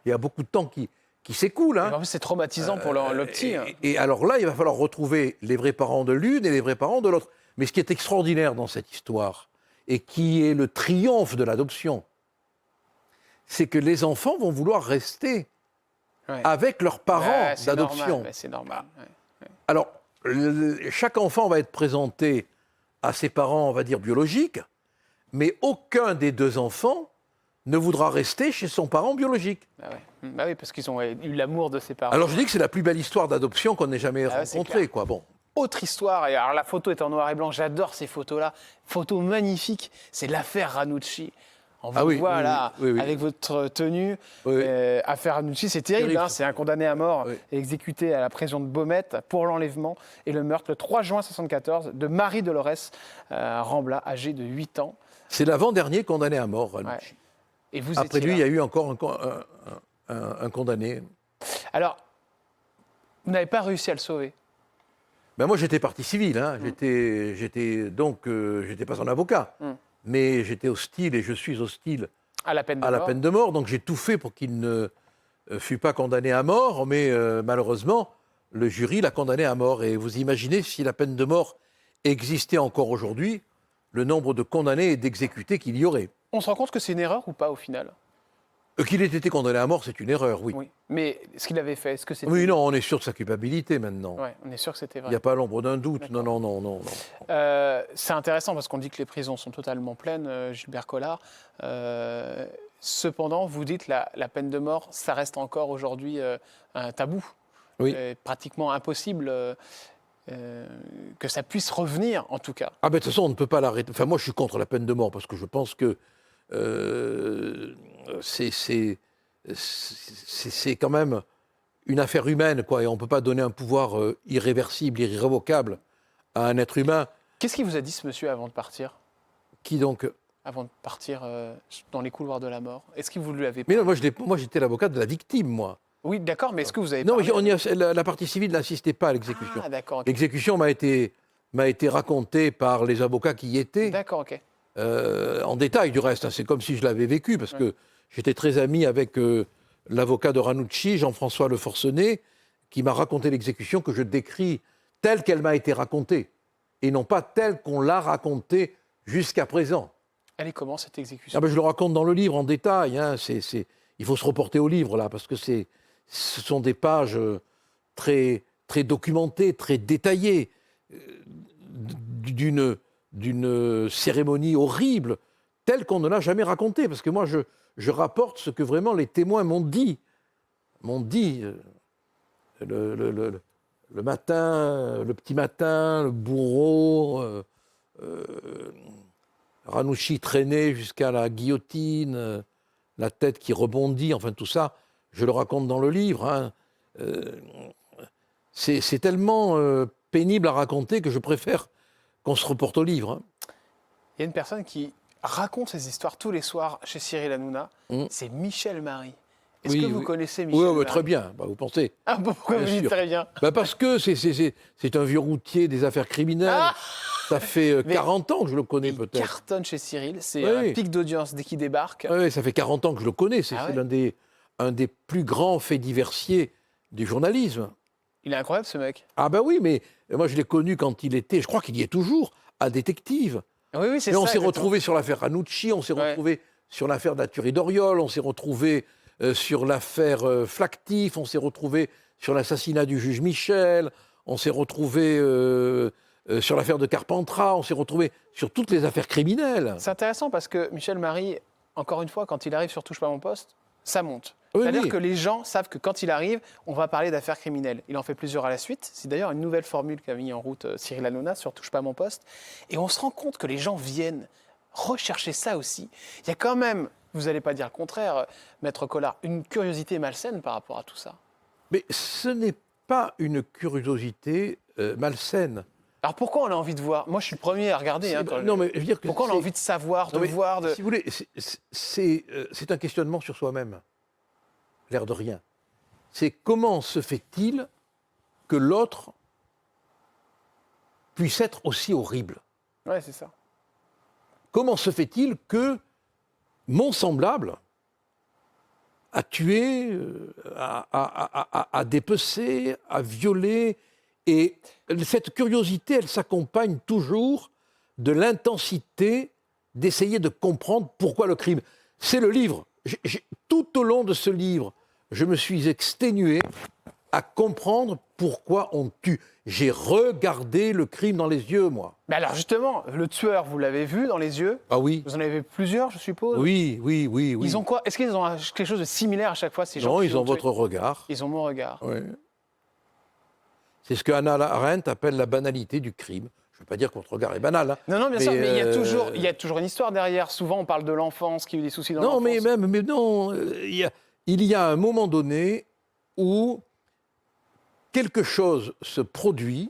Il y a beaucoup de temps qui s'écoule. En plus, c'est traumatisant pour le petit. Et alors là, il va falloir retrouver les vrais parents de l'une et les vrais parents de l'autre. Mais ce qui est extraordinaire dans cette histoire, et qui est le triomphe de l'adoption, c'est que les enfants vont vouloir rester avec leurs parents d'adoption. C'est normal. Alors, chaque enfant va être présenté à ses parents, on va dire, biologiques, mais aucun des deux enfants ne voudra rester chez son parent biologique. Bah oui, parce qu'ils ont eu l'amour de ses parents. Alors je dis que c'est la plus belle histoire d'adoption qu'on ait jamais rencontrée, quoi. Bon. Autre histoire, et alors la photo est en noir et blanc, j'adore ces photos-là, photos magnifiques, c'est l'affaire Ranucci. On vous voit là, avec votre tenue. Affaire Ranucci, c'est terrible, c'est un condamné à mort exécuté à la prison de Baumette pour l'enlèvement et le meurtre le 3 juin 1974 de Marie Dolores Rambla, âgée de 8 ans. C'est l'avant-dernier condamné à mort, Ranucci. Et vous Après lui, il y a eu encore un condamné. Alors, vous n'avez pas réussi à le sauver? Ben moi, j'étais partie civile. J'étais pas son avocat. Mais j'étais hostile et je suis hostile à la peine de mort. Donc j'ai tout fait pour qu'il ne fût pas condamné à mort. Mais malheureusement, le jury l'a condamné à mort. Et vous imaginez, si la peine de mort existait encore aujourd'hui, le nombre de condamnés et d'exécutés qu'il y aurait. On se rend compte que c'est une erreur ou pas au final? Qu'il ait été condamné à mort, c'est une erreur, oui. Oui. Mais ce qu'il avait fait, est-ce que c'était... Oui, non, on est sûr de sa culpabilité maintenant. Ouais, on est sûr que c'était Il vrai. n'y a pas l'ombre d'un doute. D'accord. Non. C'est intéressant parce qu'on dit que les prisons sont totalement pleines, Gilbert Collard. Cependant, vous dites la peine de mort, ça reste encore aujourd'hui un tabou. Oui. Pratiquement impossible que ça puisse revenir, en tout cas. Ah ben de toute façon, on ne peut pas l'arrêter. Enfin, moi, je suis contre la peine de mort parce que je pense que c'est quand même une affaire humaine, quoi. Et on ne peut pas donner un pouvoir irréversible, irrévocable à un être humain. Qu'est-ce qu'il vous a dit, ce monsieur, avant de partir? Qui donc... Avant de partir dans les couloirs de la mort? Est-ce que vous lui avez Mais parlé? non, moi, j'étais l'avocat de la victime, moi. Oui, d'accord, mais est-ce que vous avez Non, parlé la partie civile n'assistait pas à l'exécution. Ah, d'accord, ok. L'exécution m'a été racontée par les avocats qui y étaient. D'accord, ok. En détail du reste, hein. C'est comme si je l'avais vécu, parce que j'étais très ami avec l'avocat de Ranucci, Jean-François Le Forcenet, qui m'a raconté l'exécution que je décris telle qu'elle m'a été racontée, et non pas telle qu'on l'a racontée jusqu'à présent. Elle est comment, cette exécution? Ah ben, je le raconte dans le livre en détail. Hein. Il faut se reporter au livre, là, parce que ce sont des pages très, très documentées, très détaillées, d'une cérémonie horrible, telle qu'on ne l'a jamais racontée. Parce que moi, je rapporte ce que vraiment les témoins m'ont dit. Le matin, le petit matin, le bourreau, Ranouchi traîné jusqu'à la guillotine, la tête qui rebondit, enfin tout ça, je le raconte dans le livre. Hein. C'est tellement pénible à raconter que je préfère qu'on se reporte au livre. Hein. Il y a une personne qui raconte ces histoires tous les soirs chez Cyril Hanouna, c'est Michel Marie. Est-ce que vous connaissez Michel Marie? Oui, très bien, bah, vous pensez. Ah bon, pourquoi Bien vous dites sûr. très bien? Bah, parce que c'est un vieux routier des affaires criminelles. Ah, ça fait mais 40 ans que je le connais il peut-être. cartonne chez Cyril, c'est Oui. un pic d'audience dès qu'il débarque. Oui, ça fait 40 ans que je le connais. C'est Ah ouais un des plus grands faits diversiers du journalisme. Il est incroyable, ce mec. Ah ben oui, mais moi je l'ai connu quand il était, je crois qu'il y est toujours, à détective. Oui, oui, c'est Et ça. on s'est exactement. retrouvé sur l'affaire Ranucci, on s'est Ouais. retrouvé sur l'affaire d'Atury d'Oriol, on s'est retrouvé sur l'affaire Flactif, on s'est retrouvé sur l'assassinat du juge Michel, on s'est retrouvé sur l'affaire de Carpentras, on s'est retrouvé sur toutes les affaires criminelles. C'est intéressant parce que Michel Marie, encore une fois, quand il arrive sur Touche pas mon poste, ça monte. Oui, C'est-à-dire oui. que les gens savent que quand il arrive, on va parler d'affaires criminelles. Il en fait plusieurs à la suite. C'est d'ailleurs une nouvelle formule qu'a mis en route Cyril Hanouna sur Touche pas mon poste. Et on se rend compte que les gens viennent rechercher ça aussi. Il y a quand même, vous n'allez pas dire le contraire, Maître Collard, une curiosité malsaine par rapport à tout ça. Mais ce n'est pas une curiosité malsaine. Alors pourquoi on a envie de voir? Moi, je suis le premier à regarder. Hein, Non, mais je veux dire que pourquoi on a c'est- envie de savoir, de Non, mais voir de... Si vous voulez, c'est un questionnement sur soi-même, l'air de rien. C'est comment se fait-il que l'autre puisse être aussi horrible? Ouais, c'est ça. Comment se fait-il que mon semblable a tué, a dépecé, a violé, et cette curiosité, elle s'accompagne toujours de l'intensité d'essayer de comprendre pourquoi le crime. C'est le livre. Tout au long de ce livre, je me suis exténué à comprendre pourquoi on tue. J'ai regardé le crime dans les yeux, moi. Mais alors justement, le tueur, vous l'avez vu dans les yeux? Ah oui. Vous en avez plusieurs, je suppose? Oui. Ils ont quoi? Est-ce qu'ils ont quelque chose de similaire à chaque fois, ces gens Non, qui ils ont tué votre regard. Ils ont mon regard. Oui. C'est ce que Hannah Arendt appelle la banalité du crime. Je ne veux pas dire que votre regard est banal. Hein. Non, bien Mais, sûr, mais il y a toujours une histoire derrière. Souvent, on parle de l'enfance, qui a eu des soucis dans Non, l'enfance. mais non. Il y a un moment donné où quelque chose se produit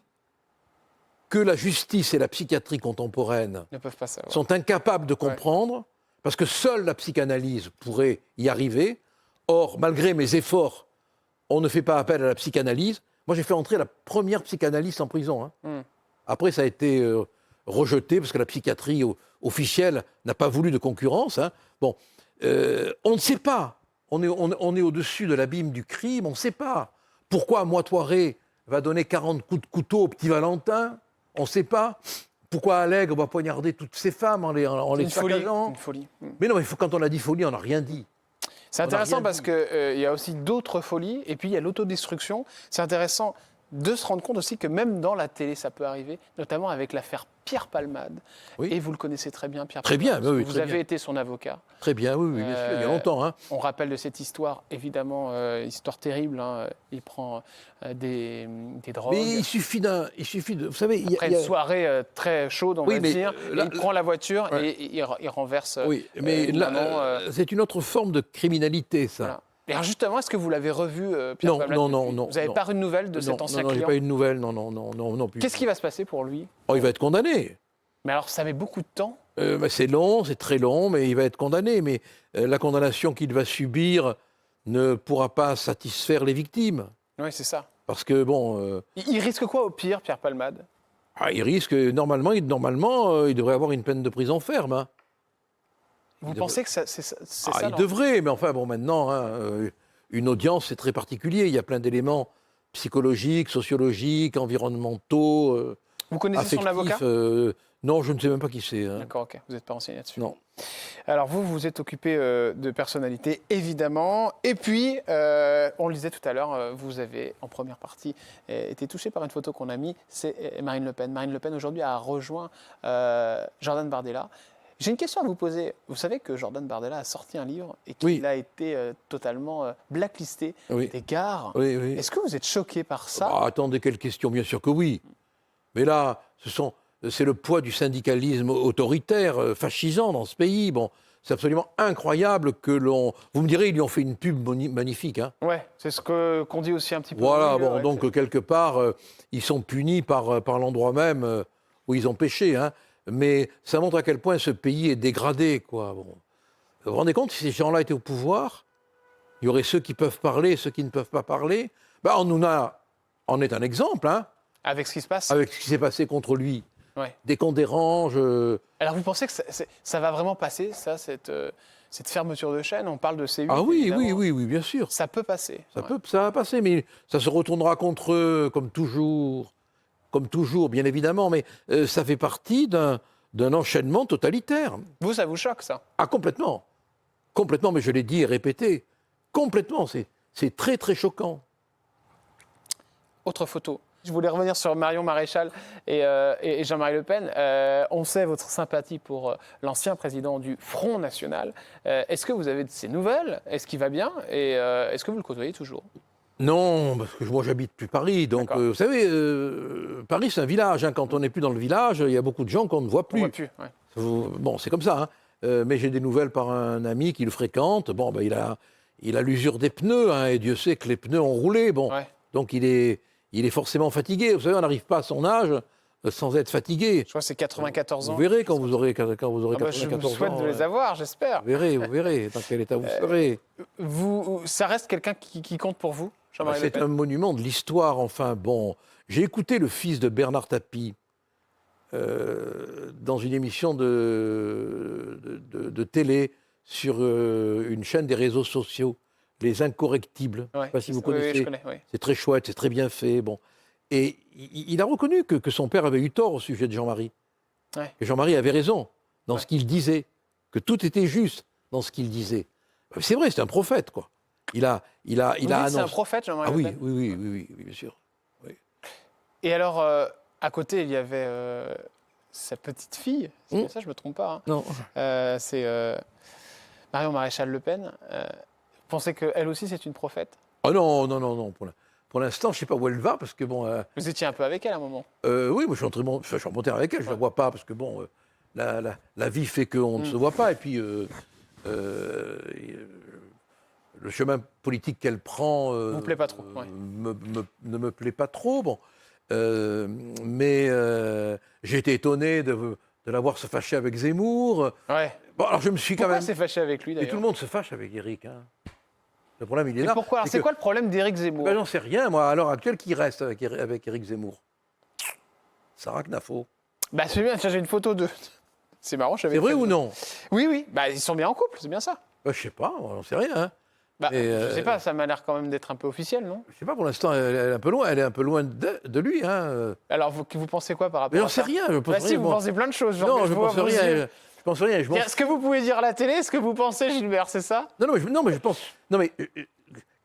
que la justice et la psychiatrie contemporaine Ils ne peuvent pas savoir. sont incapables de comprendre, parce que seule la psychanalyse pourrait y arriver. Or, malgré mes efforts, on ne fait pas appel à la psychanalyse. Moi, j'ai fait entrer la première psychanalyste en prison. Hein. Après, ça a été rejeté, parce que la psychiatrie officielle n'a pas voulu de concurrence. Hein. Bon, on ne sait pas. On est au-dessus de l'abîme du crime, on ne sait pas. Pourquoi Moitoiré va donner 40 coups de couteau au petit Valentin? On ne sait pas. Pourquoi Allègre va poignarder toutes ces femmes en les C'est une folie. saccageant? Une folie. Mais non, mais quand on a dit folie, on n'a rien dit. C'est On n'a intéressant rien parce dit. qu'il y a aussi d'autres folies, et puis il y a l'autodestruction. C'est intéressant de se rendre compte aussi que même dans la télé, ça peut arriver, notamment avec l'affaire Pierre Palmade. Oui. Et vous le connaissez très bien, Pierre Très Palmade. bien, parce oui, que oui, vous très avez bien. été son avocat. Très bien, oui, oui, bien sûr, il y a longtemps. Hein. On rappelle de cette histoire, évidemment, histoire terrible. Hein. Il prend des drogues. Mais il suffit de, vous savez, Après une soirée très chaude, on Oui, va mais, dire, là- il prend la voiture Ouais. et il renverse Oui, mais une là, maman, c'est une autre forme de criminalité, ça. voilà. Et alors justement, est-ce que vous l'avez revu, Pierre Non, Palmade, non, depuis non. Vous n'avez pas eu de nouvelles de cet ancien non, j'ai client pas eu de nouvelles, non plus. Qu'est-ce qui va se passer pour lui? Oh, il va être condamné. Mais alors, ça met beaucoup de temps. C'est long, c'est très long, mais il va être condamné. Mais la condamnation qu'il va subir ne pourra pas satisfaire les victimes. Oui, c'est ça. Parce que, bon, Il risque quoi au pire, Pierre Palmade? il risque, normalement, il devrait avoir une peine de prison ferme. Hein. Vous pensez que c'est ça Il non devrait, mais enfin, bon, maintenant, hein, une audience, c'est très particulier. Il y a plein d'éléments psychologiques, sociologiques, environnementaux, Vous connaissez son avocat? affectifs. Non, je ne sais même pas qui c'est. Hein. D'accord, ok. Vous n'êtes pas renseigné là-dessus. Non. Alors vous, vous êtes occupé de personnalité, évidemment. Et puis, on le disait tout à l'heure, vous avez, en première partie, été touché par une photo qu'on a mise, c'est Marine Le Pen. Marine Le Pen, aujourd'hui, a rejoint Jordan Bardella. J'ai une question à vous poser. Vous savez que Jordan Bardella a sorti un livre et qu'il Oui. a été totalement blacklisté Oui. des gares. Oui, oui. Est-ce que vous êtes choqué par ça? Ah, attendez, quelle question? Bien sûr que oui. Mais là, c'est le poids du syndicalisme autoritaire, fascisant dans ce pays. Bon, c'est absolument incroyable que l'on... Vous me direz, ils lui ont fait une pub magnifique. Hein. Ouais, c'est ce qu'on dit aussi un petit peu. Voilà, Oui, bon, ouais, donc quelque part, ils sont punis par l'endroit même où ils ont péché. Hein. Mais ça montre à quel point ce pays est dégradé, quoi. Bon. Vous vous rendez compte, si ces gens-là étaient au pouvoir, il y aurait ceux qui peuvent parler, ceux qui ne peuvent pas parler. Ben, Hanouna en est un exemple, hein, avec ce qui se passe. avec ce qui s'est passé contre lui. Ouais. Dès qu'on dérange... Alors vous pensez que ça va vraiment passer, ça, cette fermeture de chaîne? On parle de C8. Ah oui, évidemment. oui, bien sûr. Ça peut passer. Ça, ouais. ça va passer, mais ça se retournera contre eux, comme toujours, bien évidemment, mais ça fait partie d'un enchaînement totalitaire. Vous, ça vous choque, ça? Ah, complètement. Complètement, mais je l'ai dit et répété. Complètement, c'est très, très choquant. Autre photo. Je voulais revenir sur Marion Maréchal et Jean-Marie Le Pen. On sait votre sympathie pour l'ancien président du Front National. Est-ce que vous avez de ses nouvelles? Est-ce qu'il va bien? Et est-ce que vous le côtoyez toujours? Non, parce que moi j'habite plus Paris, donc D'accord. vous savez, Paris c'est un village. Hein. Quand on n'est plus dans le village, il y a beaucoup de gens qu'on ne voit On plus. voit plus. Ouais. Bon, c'est comme ça. Hein. Mais j'ai des nouvelles par un ami qui le fréquente. Bon, ben, il a l'usure des pneus, hein, et Dieu sait que les pneus ont roulé. Bon, Ouais. donc il est forcément fatigué. Vous savez, on n'arrive pas à son âge sans être fatigué. Je crois que c'est 94 ans. Vous verrez quand vous aurez 94 Je vous ans. souhaite de les avoir, j'espère. Vous verrez dans quel état vous serez. Ça reste quelqu'un qui compte pour vous, Jean-Marie Le C'est Pen? un monument de l'histoire. Enfin, bon, j'ai écouté le fils de Bernard Tapie dans une émission de télé sur une chaîne des réseaux sociaux, Les Incorrectibles. Je ne sais pas si vous connaissez. Oui, je connais, oui. C'est très chouette, c'est très bien fait. Bon. Et il a reconnu que son père avait eu tort au sujet de Jean-Marie. Ouais. Que Jean-Marie avait raison dans ce qu'il disait, que tout était juste dans ce qu'il disait. C'est vrai, c'est un prophète, quoi. Il a Vous dites c'est un annoncé. prophète, Jean-Marie Ah Le oui, Pen? oui, bien sûr. Et alors, à côté, il y avait sa petite fille. C'est bien ça, je ne me trompe pas. Hein. Non. C'est Marion Maréchal Le Pen. Vous pensez qu'elle aussi, c'est une prophète? Ah non. Pour l'instant, je ne sais pas où elle va, parce que bon. Vous étiez un peu avec elle à un moment. Oui, moi je suis remonté avec elle, je ne la vois pas, parce que bon, la vie fait qu'on ne se voit pas, et puis le chemin politique qu'elle prend Vous plaît pas trop, ouais. ne me plaît pas trop. Bon. Mais j'ai été étonné de la voir se fâcher avec Zemmour. Ouais. Bon, alors je me suis quand Pourquoi même. s'est fâché avec lui, Et d'ailleurs? tout le monde se fâche avec Éric. Hein. Le problème, il est Et là. pourquoi? Alors, c'est que- quoi le problème d'Éric Zemmour? Ben, j'en sais rien, moi, à l'heure actuelle, qui reste avec Éric Zemmour? Sarah Knafo. Bah, c'est bien, tiens, j'ai une photo d'eux. C'est marrant, je savais C'est vrai pas. ou non? Oui. Bah, ils sont bien en couple, c'est bien ça. Je sais pas, on n'en sait rien. Hein. Bah, Et, je sais pas, ça m'a l'air quand même d'être un peu officiel, non? Je sais pas, pour l'instant, elle est un peu loin, de lui. Hein. Alors, vous pensez quoi par rapport Mais à j'en sais ça? rien. Je pense Bah si, rien, vous moi. pensez plein de choses. Non, je vois pense vos rien. yeux. Je pense rien. Ce que vous pouvez dire à la télé, ce que vous pensez, Gilbert, c'est ça? Non, mais je pense. Non, mais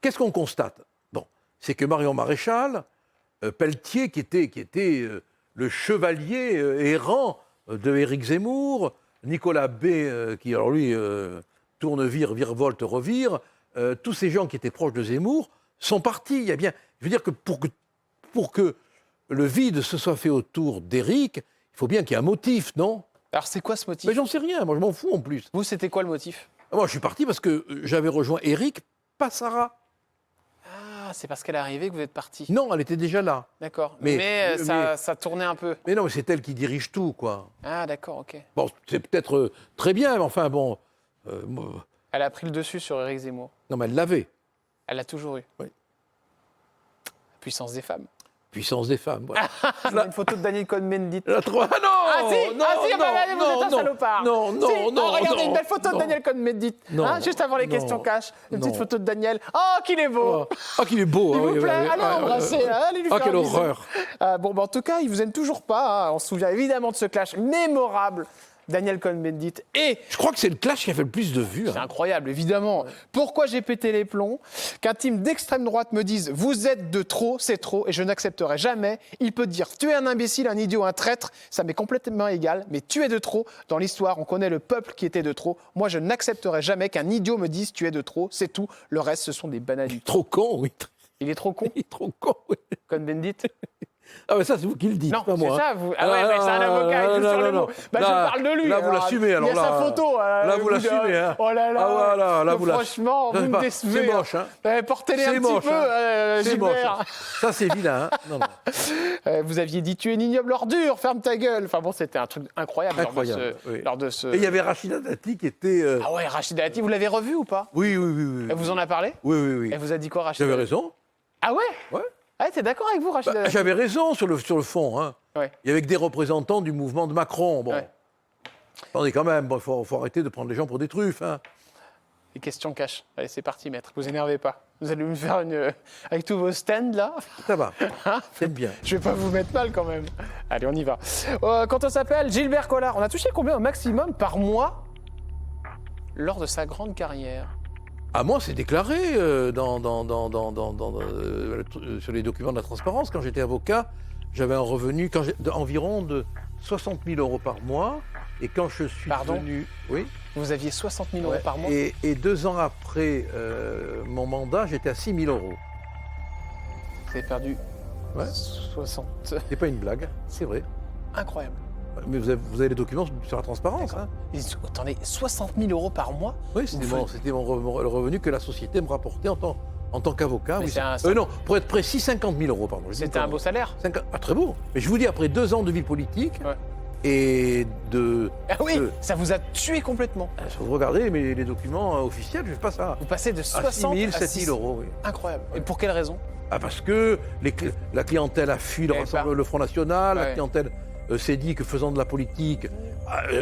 qu'est-ce qu'on constate? Bon, c'est que Marion Maréchal, Pelletier, qui était le chevalier errant de Éric Zemmour, Nicolas B, qui, alors lui, tourne, vire, virevolte, revire, tous ces gens qui étaient proches de Zemmour sont partis. Il y a bien, je veux dire que pour que le vide se soit fait autour d'Éric, il faut bien qu'il y ait un motif, non? Alors, c'est quoi ce motif? Mais j'en sais rien, moi je m'en fous en plus. Vous, c'était quoi le motif? Moi je suis parti parce que j'avais rejoint Éric, pas Sarah. Ah, c'est parce qu'elle est arrivée que vous êtes parti. Non, elle était déjà là. D'accord. Mais- Mais, mais- ça tournait un peu. Mais non, mais c'est elle qui dirige tout, quoi. Ah, d'accord, ok. Bon, c'est peut-être très bien, mais enfin bon. Elle a pris le dessus sur Éric Zemmour. Non, mais elle l'avait. Elle l'a toujours eu. Oui. Puissance des femmes. Puissance des femmes. Voilà. On a une photo de Daniel Cohn-Bendit. Ah non Ah si, non, vous êtes un non, salopard. non, non, Si, non, regardez non, une belle photo non. de Daniel Cohn-Bendit. Non, Hein, juste avant les non, questions cash. Une petite non. photo de Daniel. Oh, qu'il est beau. Ah, qu'il est beau. Il hein, vous oui, plaît? oui, oui. Allez l'embrasser. Allez lui Ah, faire quelle un bisou. horreur. Bon, en tout cas, il vous aime toujours pas. Hein. On se souvient évidemment de ce clash mémorable. Daniel Cohn-Bendit et Je crois que c'est le clash qui a fait le plus de vues. c'est hein. incroyable, évidemment. Pourquoi j'ai pété les plombs? Qu'un team d'extrême droite me dise « Vous êtes de trop, c'est trop, et je n'accepterai jamais ». Il peut dire « Tu es un imbécile, un idiot, un traître ». Ça m'est complètement égal, mais tu es de trop. Dans l'histoire, on connaît le peuple qui était de trop. Moi, je n'accepterai jamais qu'un idiot me dise « Tu es de trop », c'est tout. Le reste, ce sont des banalités. Trop con, oui. Il est trop con, Il est trop con, oui. Cohn-Bendit? Ah, mais ça, c'est vous qui le dites, Non, pas c'est moi. ça. Vous... Ah ouais, mais c'est un avocat, il joue sur le mot. Bah, je parle de lui. Là, vous alors, l'assumez, alors il y a là. sa photo. Là, vous l'assumez, hein. Oh là là. Ah, voilà, là, Donc, vous franchement, vous me décevez. C'est moche, hein. Portez-les C'est un petit moche, peu, hein. C'est moche. Gilbert. Ça, c'est vilain, hein. Non, non. Vous aviez dit tu es une ignoble ordure, ferme ta gueule. Enfin bon, c'était un truc incroyable, Incroyable, oui. lors de ce. Et il y avait Rachida Dati qui était. Ah ouais, Rachida Dati, vous l'avez revu ou pas? Oui, oui, oui, oui. Elle vous en a parlé? Oui, oui, oui. Elle vous a dit quoi, Rachida? J'avais raison. Ah ouais? Ouais. Ah, t'es d'accord avec vous, Rachida Bah, Dati? j'avais raison sur le fond. Hein. Ouais. Il y avait que des représentants du mouvement de Macron. Bon. Ouais. Attendez, quand même, il faut arrêter de prendre les gens pour des truffes. Hein. Les questions cash. Allez, c'est parti, maître. Vous énervez pas. Vous allez me faire une. Avec tous vos stands là. Ça va. Hein? C'est bien. Je vais pas vous mettre mal quand même. Allez, on y va. Quand on s'appelle Gilbert Collard, on a touché combien au maximum par mois lors de sa grande carrière? Ah, moi, c'est déclaré sur les documents de la transparence. Quand j'étais avocat, j'avais un revenu d'environ de 60 000 euros par mois. Et quand je suis Pardon? devenu... Oui. Vous aviez 60 000 euros Ouais. par mois? Et 2 ans après mon mandat, j'étais à 6 000 euros. Vous avez perdu Ouais. 60. C'est pas une blague, c'est vrai. Incroyable. Mais vous avez les documents sur la transparence. Hein. Attendez, 60 000 euros par mois? Oui, c'était le revenu que la société me rapportait en tant qu'avocat. Mais Oui, c'est non, pour être précis, 50 000 euros, pardon. C'était un beau salaire? Ah, très beau. Mais je vous dis, après 2 ans de vie politique Ouais. et de... Ah oui, de- ça vous a tué complètement. Vous regardez les documents officiels, je passe à Vous passez de 6 60 000, à 7 6 000 euros. Oui. Incroyable. Et pour quelle raison? Ah, parce que la clientèle a fui le Front National, la Ouais. clientèle s'est dit que faisant de la politique,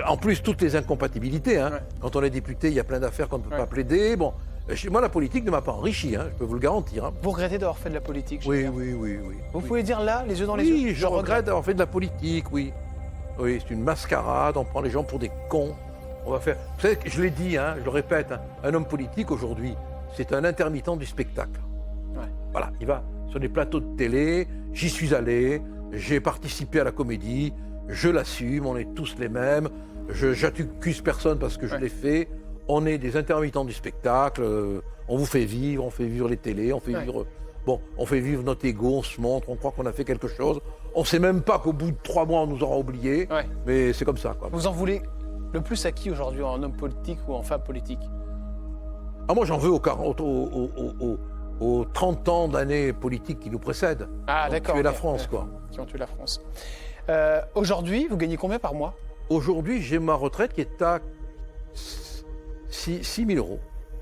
en plus toutes les incompatibilités, hein. Ouais. Quand on est député, il y a plein d'affaires qu'on ne peut Ouais. pas plaider. Bon, chez moi, la politique ne m'a pas enrichi, hein, je peux vous le garantir. Hein. Vous regrettez d'avoir fait de la politique? Oui, Gilbert? oui, oui, oui. Vous Oui. pouvez dire là, les yeux dans les yeux? Oui, je regrette d'avoir fait de la politique, oui. Oui, c'est une mascarade, on prend les gens pour des cons. On va faire. Vous savez, je l'ai dit, hein, je le répète, hein, un homme politique aujourd'hui, c'est un intermittent du spectacle. Ouais. Voilà, il va sur des plateaux de télé, j'y suis allé, j'ai participé à la comédie, je l'assume, on est tous les mêmes, j'accuse personne parce que je Ouais. l'ai fait. On est des intermittents du spectacle, on vous fait vivre, on fait vivre les télés, on fait Ouais. vivre. Bon, on fait vivre notre ego, on se montre, on croit qu'on a fait quelque chose. On ne sait même pas qu'au bout de 3 mois, on nous aura oubliés. Ouais. Mais c'est comme ça, quoi. Vous en voulez le plus à qui aujourd'hui, en homme politique ou en femme politique? Ah, moi, j'en veux aux 30 ans d'années politiques qui nous précèdent. Ah, Qui ont d'accord. tué la ok. France, quoi. Qui ont tué la France. Aujourd'hui, vous gagnez combien par mois? Aujourd'hui, j'ai ma retraite qui est à 6 000 euros.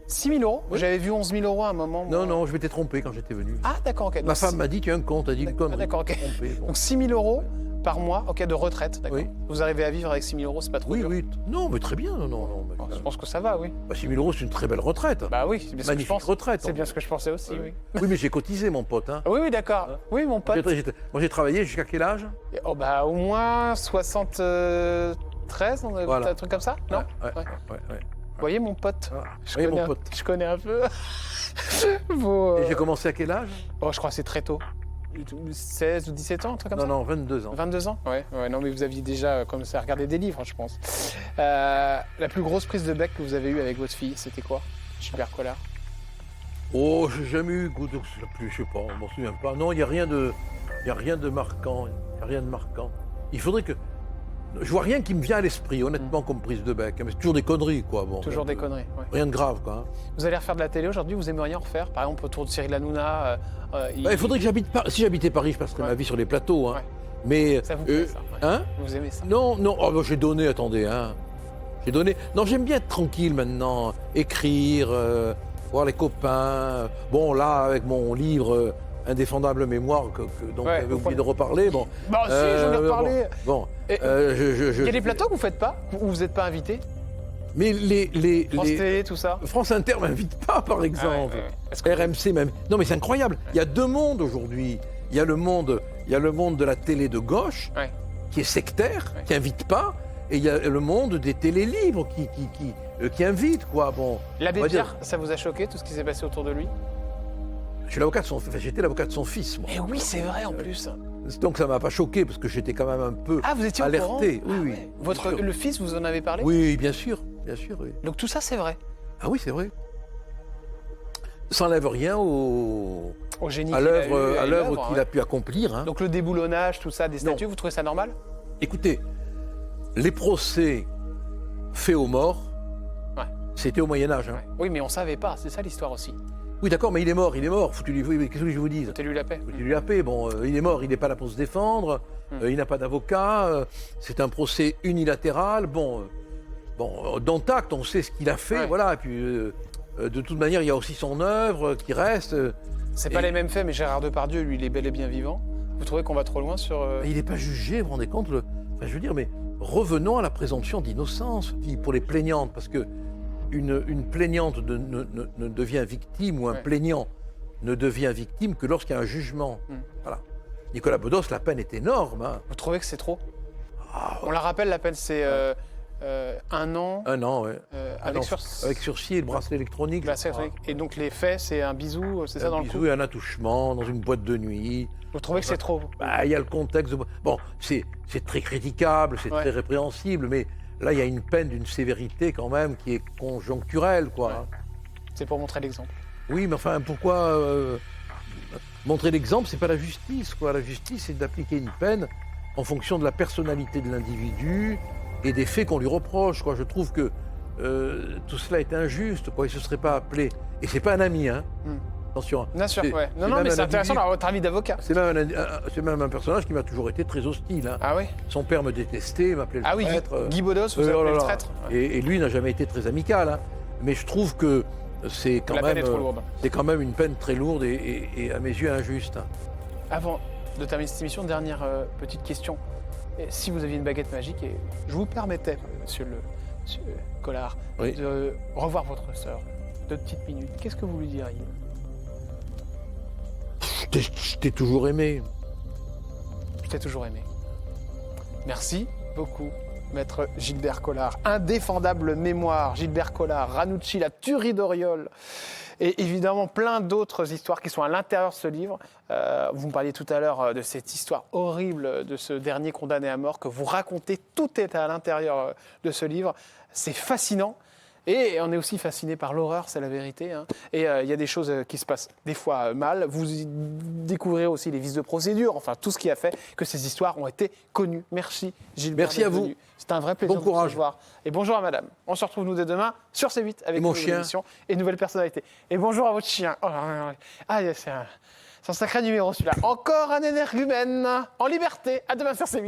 6 000 euros? Oui. J'avais vu 11 000 euros à un moment. moi. Non, non, je m'étais trompé quand j'étais venu. Ah, d'accord, ok. Ma Donc, femme m'a dit, tu as un compte, elle a dit une connerie. d'accord, ok. je me suis trompé, bon. Donc 6 000 euros par mois, ok, de retraite, d'accord. Oui. Vous arrivez à vivre avec 6 000 euros, c'est pas trop Oui, dur? oui. Non, mais très bien. Non, non, non. Bon, je pense que ça va, oui. 6 000 euros, c'est une très belle retraite. Bah oui, c'est bien ce que je Magnifique pense. retraite. C'est bien ce que je pensais aussi, oui. Oui, mais j'ai cotisé, mon pote. Hein. Oui, oui, d'accord. Oui, mon pote. Moi, j'ai travaillé jusqu'à quel âge? Oh, bah, au moins 60. 13, Voilà. un truc comme ça? Non? Ouais. Ouais. Vous voyez mon pote? Ah. Oui, mon pote. Je connais un peu vos... Et j'ai commencé à quel âge? Oh, je crois que c'est très tôt. 16 ou 17 ans, un truc comme ça? Non, 22 ans. 22 ans? Ouais, non, mais vous aviez déjà commencé à regarder des livres, je pense. La plus grosse prise de bec que vous avez eue avec votre fille, c'était quoi? Gilbert Collard? Oh, j'ai jamais eu goût de... Je sais pas, on m'en souvient pas. Non, il n'y a rien de marquant. Il n'y a rien de marquant. Il faudrait que... Je vois rien qui me vient à l'esprit, honnêtement, comme prise de bec. Mais c'est toujours des conneries, quoi. Bon, Toujours des conneries, ouais. Rien de grave, quoi. Hein. Vous allez refaire de la télé aujourd'hui, vous aimeriez en refaire? Par exemple, autour de Cyril Hanouna Il faudrait que j'habite Paris. Si j'habitais Paris, je passerais ma vie sur les plateaux. Hein. Ouais. Mais... Ça vous plaît, ça? Ouais. Hein? Vous aimez ça? Non, oh, bah, j'ai donné, attendez. Hein. J'ai donné... Non, j'aime bien être tranquille maintenant. Écrire, voir les copains. Bon, là, avec mon livre... Indéfendable mémoire dont vous avez oublié de reparler. Bon, bah si, j'en ai reparlé. Bon, il y a des plateaux que vous faites pas, où vous n'êtes pas invité? Mais France Télé, tout ça? France Inter m'invite pas, par exemple. RMC même. Non, mais c'est incroyable. Il y a deux mondes aujourd'hui. Il y a le monde de la télé de gauche, qui est sectaire, qui invite pas, et il y a le monde des télés libres qui invite, quoi. Bon. L'abbé Pierre, ça vous a choqué tout ce qui s'est passé autour de lui? J'étais l'avocat de son fils, moi. Mais oui, c'est vrai en plus. Donc ça m'a pas choqué parce que j'étais quand même un peu vous étiez alerté. Au courant? Oui. Le fils, vous en avez parlé? Oui, bien sûr, oui. Donc tout ça, c'est vrai? Ah oui, c'est vrai. Ça n'enlève rien génie à l'œuvre qu'il a pu accomplir. Hein. Donc le déboulonnage, tout ça, des statues, vous trouvez ça normal? Écoutez, les procès faits aux morts, c'était au Moyen-Âge. Hein. Oui, mais on savait pas, c'est ça l'histoire aussi. Oui, d'accord, mais il est mort. Qu'est-ce que je vous dise? Foutez-lui la paix. Foutez-lui la paix. Bon, il est mort, il n'est pas là pour se défendre, il n'a pas d'avocat, c'est un procès unilatéral. Bon, dans acte, on sait ce qu'il a fait, voilà. Et puis, de toute manière, il y a aussi son œuvre qui reste. C'est pas les mêmes faits, mais Gérard Depardieu, lui, il est bel et bien vivant. Vous trouvez qu'on va trop loin sur... Il n'est pas jugé, vous vous rendez compte je veux dire, mais revenons à la présomption d'innocence pour les plaignantes, parce que une plaignante ne devient victime ou un plaignant ne devient victime que lorsqu'il y a un jugement. Voilà. Nicolas Bedos, la peine est énorme. Hein. Vous trouvez que c'est trop? On la rappelle, la peine, c'est 1 an. 1 an, oui. Avec sursis et le bracelet électronique. Et donc les faits, c'est un bisou, c'est ça dans le coup? Un bisou et un attouchement dans une boîte de nuit. Vous trouvez que c'est trop? Il y a le contexte. Bon, c'est très critiquable, c'est très répréhensible, mais là, il y a une peine d'une sévérité quand même qui est conjoncturelle, quoi. C'est pour montrer l'exemple. Oui, mais enfin, pourquoi montrer l'exemple, c'est pas la justice, quoi. La justice, c'est d'appliquer une peine en fonction de la personnalité de l'individu et des faits qu'on lui reproche, quoi. Je trouve que tout cela est injuste, quoi. Il se serait pas appelé. Et c'est pas un ami, hein. Attention. Bien sûr, Non, mais c'est intéressant d'avoir votre avis d'avocat. C'est même un personnage qui m'a toujours été très hostile. Hein. Ah oui? Son père me détestait, m'appelait le traître. Guy Bedos, vous appelez le traître. Et lui n'a jamais été très amical. Hein. Mais je trouve que c'est quand même une peine très lourde et à mes yeux injuste. Hein. Avant de terminer cette émission, dernière petite question. Et si vous aviez une baguette magique, et je vous permettais, monsieur Collard, de revoir votre sœur 2 petites minutes, qu'est-ce que vous lui diriez? Je t'ai toujours aimé. Je t'ai toujours aimé. Merci beaucoup, maître Gilbert Collard. Indéfendable mémoire, Gilbert Collard, Ranucci, la tuerie d'Oriol. Et évidemment, plein d'autres histoires qui sont à l'intérieur de ce livre. Vous me parliez tout à l'heure de cette histoire horrible de ce dernier condamné à mort que vous racontez. Tout est à l'intérieur de ce livre. C'est fascinant. Et on est aussi fasciné par l'horreur, c'est la vérité. Hein. Et il y a des choses qui se passent des fois mal. Vous découvrez aussi les vices de procédure, enfin tout ce qui a fait que ces histoires ont été connues. Merci Gilbert. Merci à vous. C'est un vrai plaisir bon courage. de vous voir. Et bonjour à madame. On se retrouve nous dès demain sur C8 avec une nouvelle émission et une nouvelle personnalité. Et bonjour à votre chien. Oh, c'est un sacré numéro celui-là. Encore un énergumène en liberté. À demain sur C8.